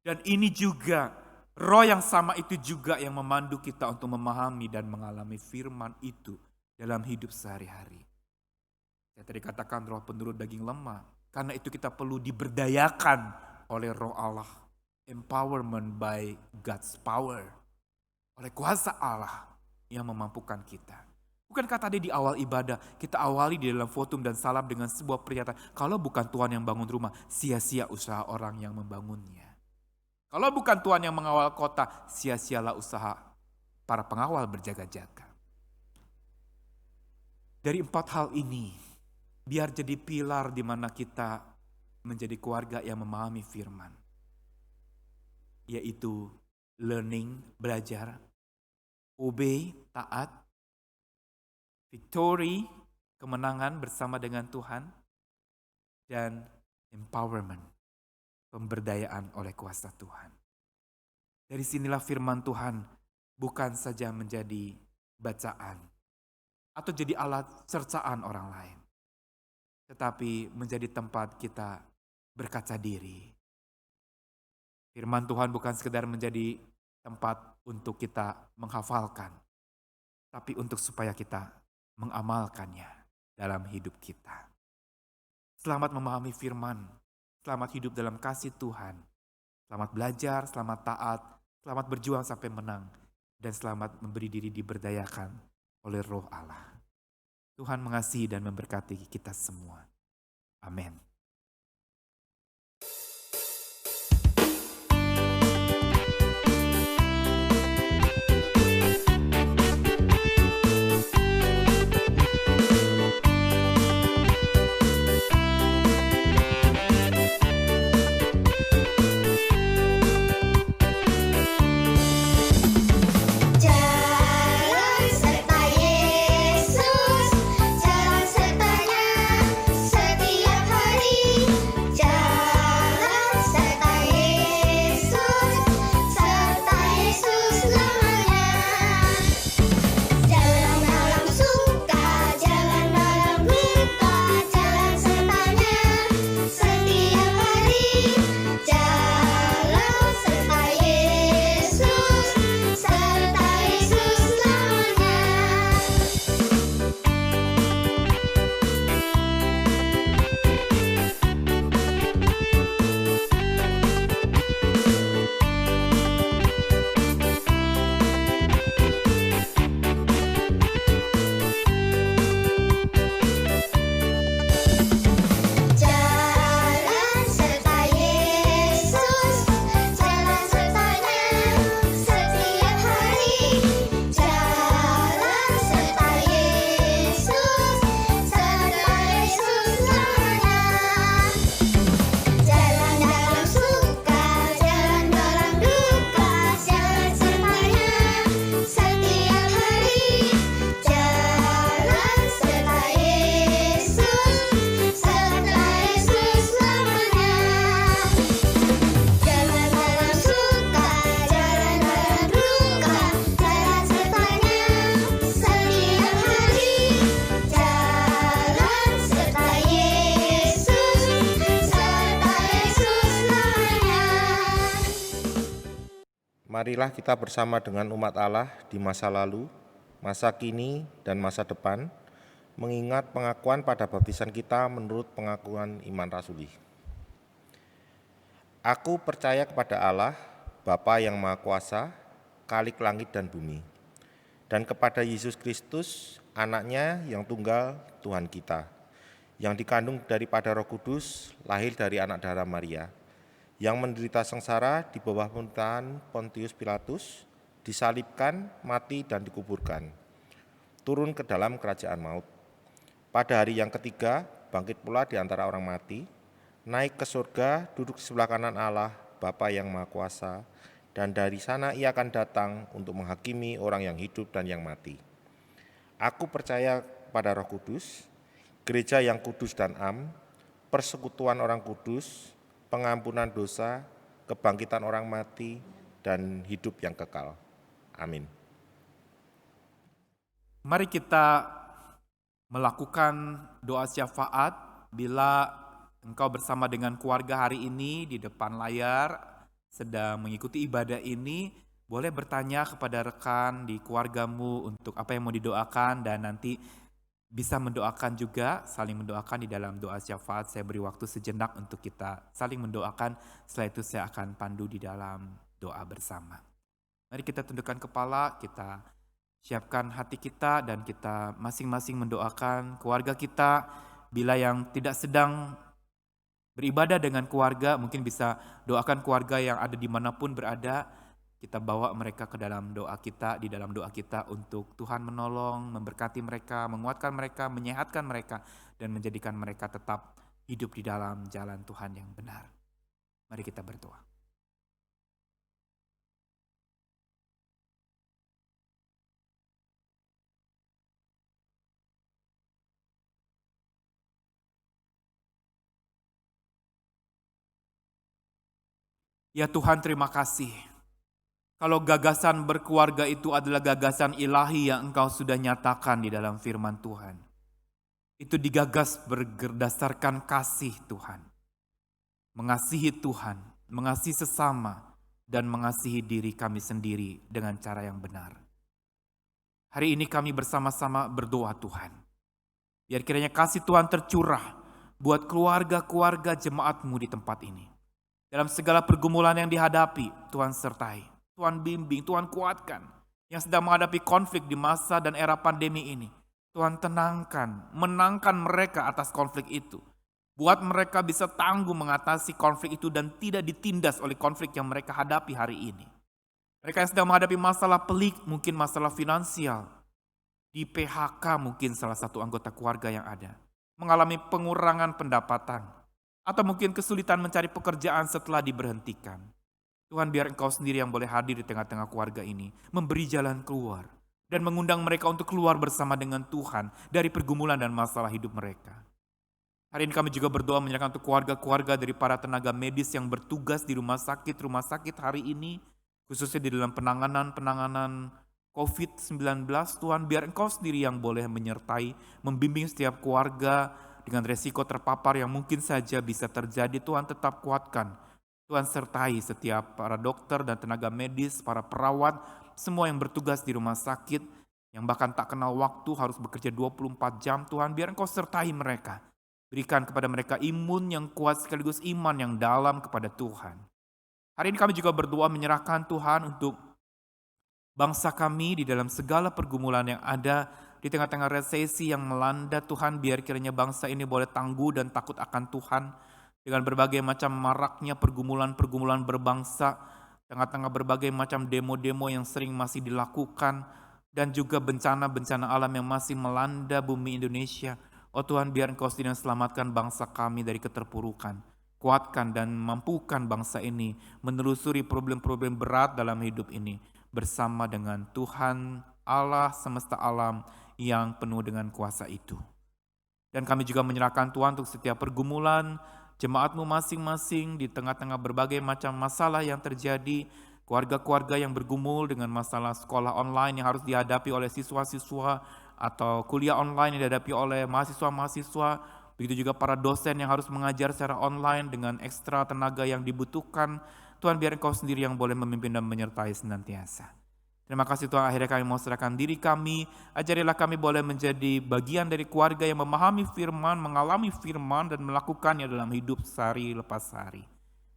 [SPEAKER 4] Dan ini juga, roh yang sama itu juga yang memandu kita untuk memahami dan mengalami firman itu dalam hidup sehari-hari. Saya tadi katakan roh penurut daging lemah, karena itu kita perlu diberdayakan oleh roh Allah. Empowerment by God's power. Oleh kuasa Allah yang memampukan kita. Bukankah tadi di awal ibadah kita awali di dalam fotum dan salam dengan sebuah pernyataan, kalau bukan Tuhan yang bangun rumah, sia-sia usaha orang yang membangunnya. Kalau bukan Tuhan yang mengawal kota, sia-sialah usaha para pengawal berjaga-jaga. Dari 4 hal ini, biar jadi pilar di mana kita menjadi keluarga yang memahami firman. Yaitu learning, belajar, obey, taat, victory, kemenangan bersama dengan Tuhan, dan empowerment, pemberdayaan oleh kuasa Tuhan. Dari sinilah firman Tuhan bukan saja menjadi bacaan atau jadi alat cercaan orang lain, tetapi menjadi tempat kita berkaca diri. Firman Tuhan bukan sekedar menjadi tempat untuk kita menghafalkan, tapi untuk supaya kita mengamalkannya dalam hidup kita. Selamat memahami firman, selamat hidup dalam kasih Tuhan, selamat belajar, selamat taat, selamat berjuang sampai menang, dan selamat memberi diri diberdayakan oleh roh Allah. Tuhan mengasihi dan memberkati kita semua. Amin.
[SPEAKER 5] Jalan serta Yesus, jalan sertanya setiap hari.
[SPEAKER 3] Marilah kita bersama dengan umat Allah di masa lalu, masa kini, dan masa depan, mengingat pengakuan pada baptisan kita menurut pengakuan iman rasuli. Aku percaya kepada Allah, Bapa yang Maha Kuasa, Khalik langit dan bumi, dan kepada Yesus Kristus, anaknya yang tunggal Tuhan kita, yang dikandung daripada Roh Kudus, lahir dari anak darah Maria, yang menderita sengsara di bawah pemerintahan Pontius Pilatus, disalibkan, mati, dan dikuburkan, turun ke dalam kerajaan maut. Pada hari yang ketiga, bangkit pula di antara orang mati, naik ke surga, duduk di sebelah kanan Allah, Bapa yang Maha Kuasa, dan dari sana ia akan datang untuk menghakimi orang yang hidup dan yang mati. Aku percaya pada Roh Kudus, gereja yang kudus dan am, persekutuan orang kudus, pengampunan dosa, kebangkitan orang mati, dan hidup yang kekal. Amin.
[SPEAKER 4] Mari kita melakukan doa syafaat bila engkau bersama dengan keluarga hari ini di depan layar sedang mengikuti ibadah ini, boleh bertanya kepada rekan di keluargamu untuk apa yang mau didoakan dan nanti bisa mendoakan juga, saling mendoakan di dalam doa syafaat. Saya beri waktu sejenak untuk kita saling mendoakan, setelah itu saya akan pandu di dalam doa bersama. Mari kita tundukkan kepala, kita siapkan hati kita dan kita masing-masing mendoakan keluarga kita. Bila yang tidak sedang beribadah dengan keluarga, mungkin bisa doakan keluarga yang ada dimanapun berada. Kita bawa mereka ke dalam doa kita, di dalam doa kita untuk Tuhan menolong, memberkati mereka, menguatkan mereka, menyehatkan mereka, dan menjadikan mereka tetap hidup di dalam jalan Tuhan yang benar. Mari kita berdoa. Ya Tuhan, terima kasih. Kalau gagasan berkeluarga itu adalah gagasan ilahi yang Engkau sudah nyatakan di dalam firman Tuhan. Itu digagas berdasarkan kasih Tuhan. Mengasihi Tuhan, mengasihi sesama, dan mengasihi diri kami sendiri dengan cara yang benar. Hari ini kami bersama-sama berdoa Tuhan. Biar kiranya kasih Tuhan tercurah buat keluarga-keluarga jemaat-Mu di tempat ini. Dalam segala pergumulan yang dihadapi, Tuhan sertai. Tuhan bimbing, Tuhan kuatkan. Yang sedang menghadapi konflik di masa dan era pandemi ini, Tuhan tenangkan, menangkan mereka atas konflik itu. Buat mereka bisa tangguh mengatasi konflik itu dan tidak ditindas oleh konflik yang mereka hadapi hari ini. Mereka yang sedang menghadapi masalah pelik, mungkin masalah finansial. Di PHK mungkin salah satu anggota keluarga yang ada. Mengalami pengurangan pendapatan. Atau mungkin kesulitan mencari pekerjaan setelah diberhentikan. Tuhan, biar Engkau sendiri yang boleh hadir di tengah-tengah keluarga ini, memberi jalan keluar, dan mengundang mereka untuk keluar bersama dengan Tuhan dari pergumulan dan masalah hidup mereka. Hari ini kami juga berdoa menyerahkan untuk keluarga-keluarga dari para tenaga medis yang bertugas di rumah sakit hari ini, khususnya di dalam penanganan COVID-19. Tuhan, biar Engkau sendiri yang boleh menyertai, membimbing setiap keluarga dengan resiko terpapar yang mungkin saja bisa terjadi. Tuhan, tetap kuatkan. Tuhan sertai setiap para dokter dan tenaga medis, para perawat, semua yang bertugas di rumah sakit, yang bahkan tak kenal waktu harus bekerja 24 jam. Tuhan, biar Engkau sertai mereka. Berikan kepada mereka imun yang kuat sekaligus iman yang dalam kepada Tuhan. Hari ini kami juga berdoa menyerahkan Tuhan untuk bangsa kami di dalam segala pergumulan yang ada di tengah-tengah resesi yang melanda. Tuhan, biar kiranya bangsa ini boleh tangguh dan takut akan Tuhan. Dengan berbagai macam maraknya pergumulan-pergumulan berbangsa, tengah-tengah berbagai macam demo-demo yang sering masih dilakukan, dan juga bencana-bencana alam yang masih melanda bumi Indonesia. Oh Tuhan, biar Engkau sendiri selamatkan bangsa kami dari keterpurukan. Kuatkan dan mampukan bangsa ini menelusuri problem-problem berat dalam hidup ini, bersama dengan Tuhan Allah semesta alam yang penuh dengan kuasa itu. Dan kami juga menyerahkan Tuhan untuk setiap pergumulan jemaat-Mu masing-masing di tengah-tengah berbagai macam masalah yang terjadi, keluarga-keluarga yang bergumul dengan masalah sekolah online yang harus dihadapi oleh siswa-siswa atau kuliah online yang dihadapi oleh mahasiswa-mahasiswa, begitu juga para dosen yang harus mengajar secara online dengan ekstra tenaga yang dibutuhkan. Tuhan biar Engkau sendiri yang boleh memimpin dan menyertai senantiasa. Terima kasih Tuhan, akhirnya kami mau serahkan diri kami. Ajarilah kami boleh menjadi bagian dari keluarga yang memahami firman, mengalami firman, dan melakukannya dalam hidup sehari lepas hari.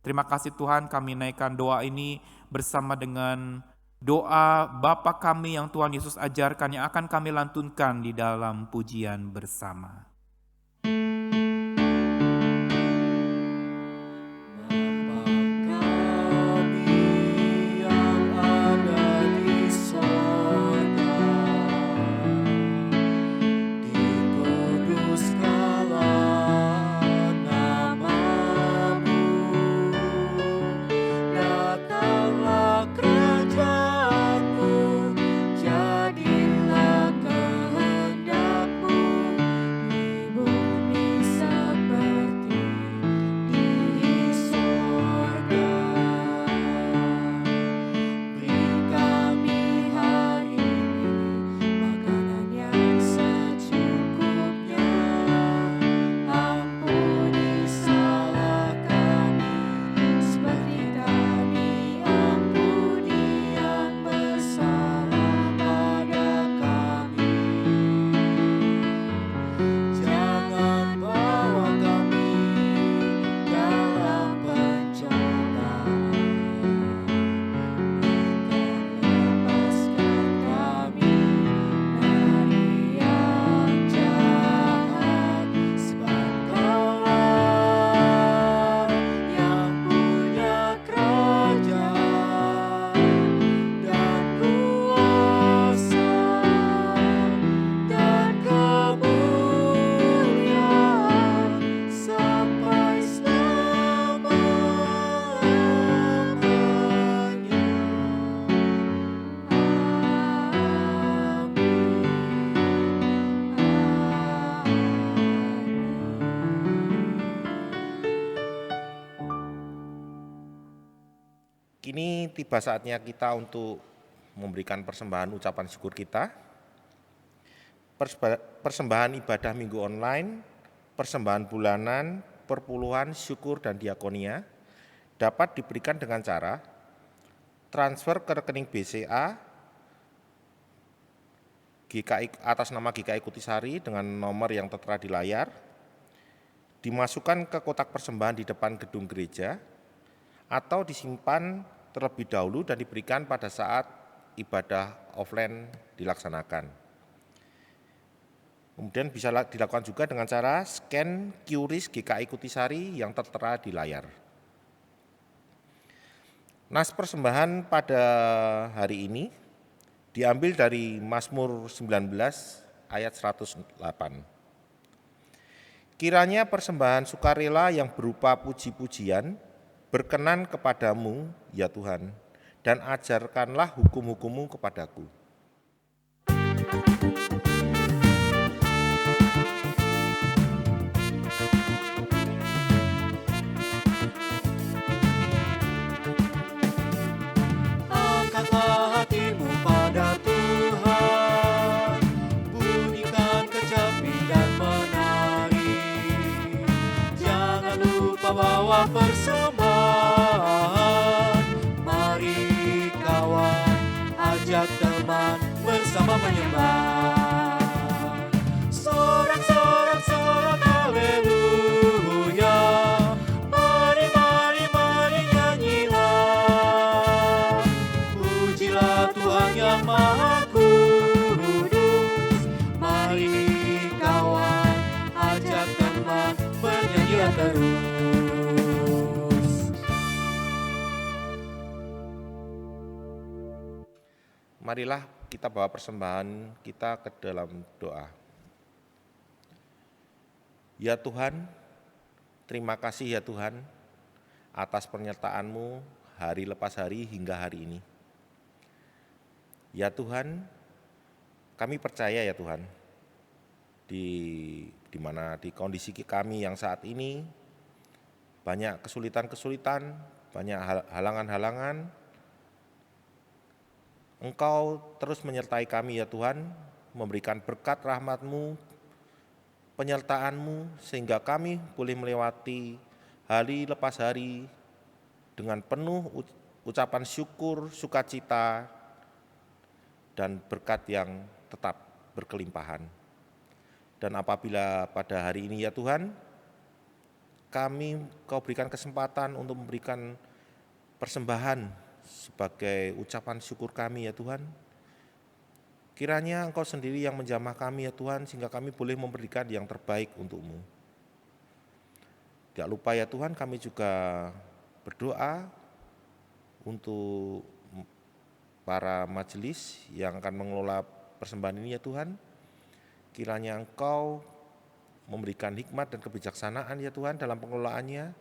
[SPEAKER 4] Terima kasih Tuhan, kami naikkan doa ini bersama dengan doa Bapa kami yang Tuhan Yesus ajarkan yang akan kami lantunkan di dalam pujian bersama.
[SPEAKER 3] Kini tiba saatnya kita untuk memberikan persembahan ucapan syukur kita. Persembahan ibadah minggu online, persembahan bulanan, perpuluhan, syukur, dan diakonia dapat diberikan dengan cara transfer ke rekening BCA GKI atas nama GKI Kutisari dengan nomor yang tertera di layar, dimasukkan ke kotak persembahan di depan gedung gereja, atau disimpan terlebih dahulu dan diberikan pada saat ibadah offline dilaksanakan. Kemudian bisa dilakukan juga dengan cara scan QRIS GKI Kutisari yang tertera di layar. Nas persembahan pada hari ini diambil dari Mazmur 19 ayat 108. Kiranya persembahan sukarela yang berupa puji-pujian berkenan kepadamu, ya Tuhan, dan ajarkanlah hukum-hukum-Mu kepadaku.
[SPEAKER 1] Angkatlah hatimu pada Tuhan, bunyikan kecapi dan menari. Jangan lupa bawa persembahan. Mari kawan, ajak teman bersama menyembah. Sorak-sorak sorak haleluya. Mari, mari, mari nyanyilah. Pujilah Tuhan yang Maha Kudus. Mari kawan, ajak teman bernyanyilah terus.
[SPEAKER 3] Marilah kita bawa persembahan kita ke dalam doa. Ya Tuhan, terima kasih ya Tuhan atas penyertaan-Mu hari lepas hari hingga hari ini. Ya Tuhan, kami percaya ya Tuhan, di mana di kondisi kami yang saat ini banyak kesulitan-kesulitan, banyak halangan-halangan, Engkau terus menyertai kami ya Tuhan, memberikan berkat rahmat-Mu, penyertaan-Mu, sehingga kami boleh melewati hari lepas hari dengan penuh ucapan syukur, sukacita, dan berkat yang tetap berkelimpahan. Dan apabila pada hari ini ya Tuhan, Kau berikan kesempatan untuk memberikan persembahan sebagai ucapan syukur kami ya Tuhan. Kiranya Engkau sendiri yang menjamah kami ya Tuhan, sehingga kami boleh memberikan yang terbaik untuk-Mu. Tidak lupa ya Tuhan, kami juga berdoa untuk para majelis yang akan mengelola persembahan ini ya Tuhan. Kiranya Engkau memberikan hikmat dan kebijaksanaan ya Tuhan dalam pengelolaannya,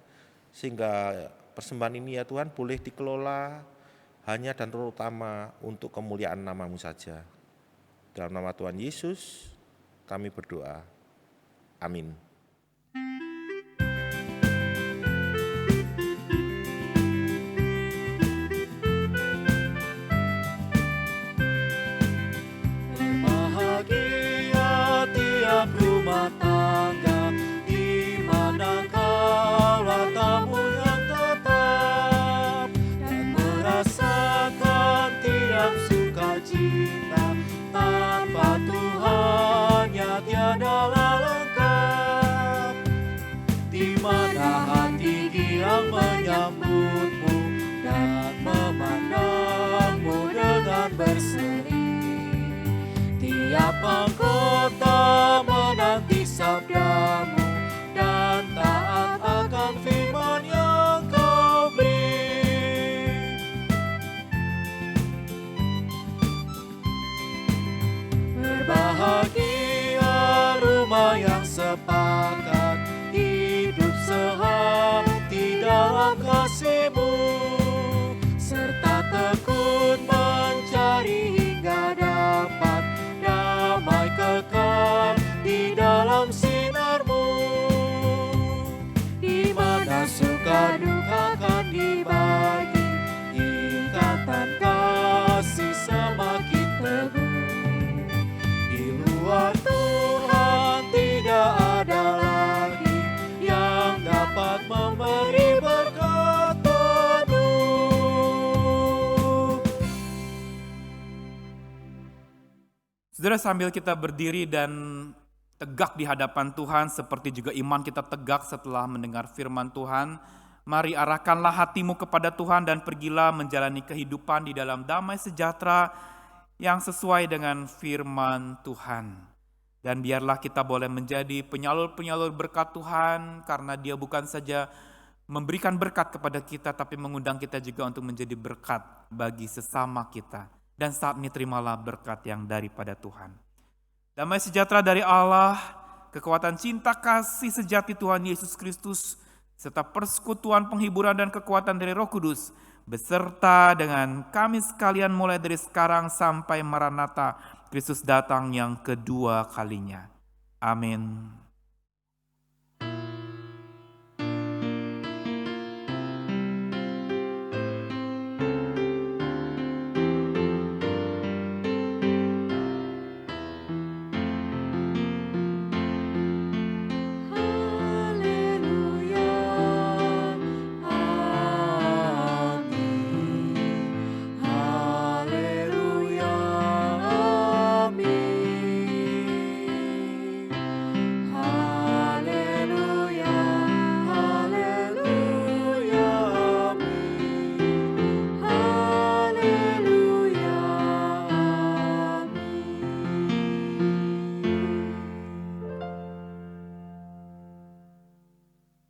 [SPEAKER 3] sehingga persembahan ini ya Tuhan boleh dikelola hanya dan terutama untuk kemuliaan nama-Mu saja. Dalam nama Tuhan Yesus kami berdoa. Amin.
[SPEAKER 1] Bahagia tiap rumah tangga di mana Kaulah tamu yang tetap, dan merasakan tiap sukacita. Tanpa Tuhannya tiadalah lengkap. Di mana hati giang menyambutmu dan memandangmu dengan berseri. Tiap anggota menanti sabdamu dan taat akan firman yang Kau beri. Berbahagia rumah yang sepakat, hidup sehati dalam kasih-Mu, serta tekun mencari hingga dapat damai kekal di dalam sinar-Mu, di mana suka duka akan dibagi, ikatan kasih semakin teguh. Di luar Tuhan tidak ada lagi yang dapat memberi berkat penuh.
[SPEAKER 4] Saudara, sambil kita berdiri dan tegak di hadapan Tuhan, seperti juga iman kita tegak setelah mendengar firman Tuhan, mari arahkanlah hatimu kepada Tuhan dan pergilah menjalani kehidupan di dalam damai sejahtera yang sesuai dengan firman Tuhan. Dan biarlah kita boleh menjadi penyalur-penyalur berkat Tuhan, karena Dia bukan saja memberikan berkat kepada kita, tapi mengundang kita juga untuk menjadi berkat bagi sesama kita. Dan saat ini terimalah berkat yang daripada Tuhan. Damai sejahtera dari Allah, kekuatan cinta kasih sejati Tuhan Yesus Kristus, serta persekutuan penghiburan dan kekuatan dari Roh Kudus, beserta dengan kami sekalian mulai dari sekarang sampai Maranatha, Kristus datang yang kedua kalinya. Amin.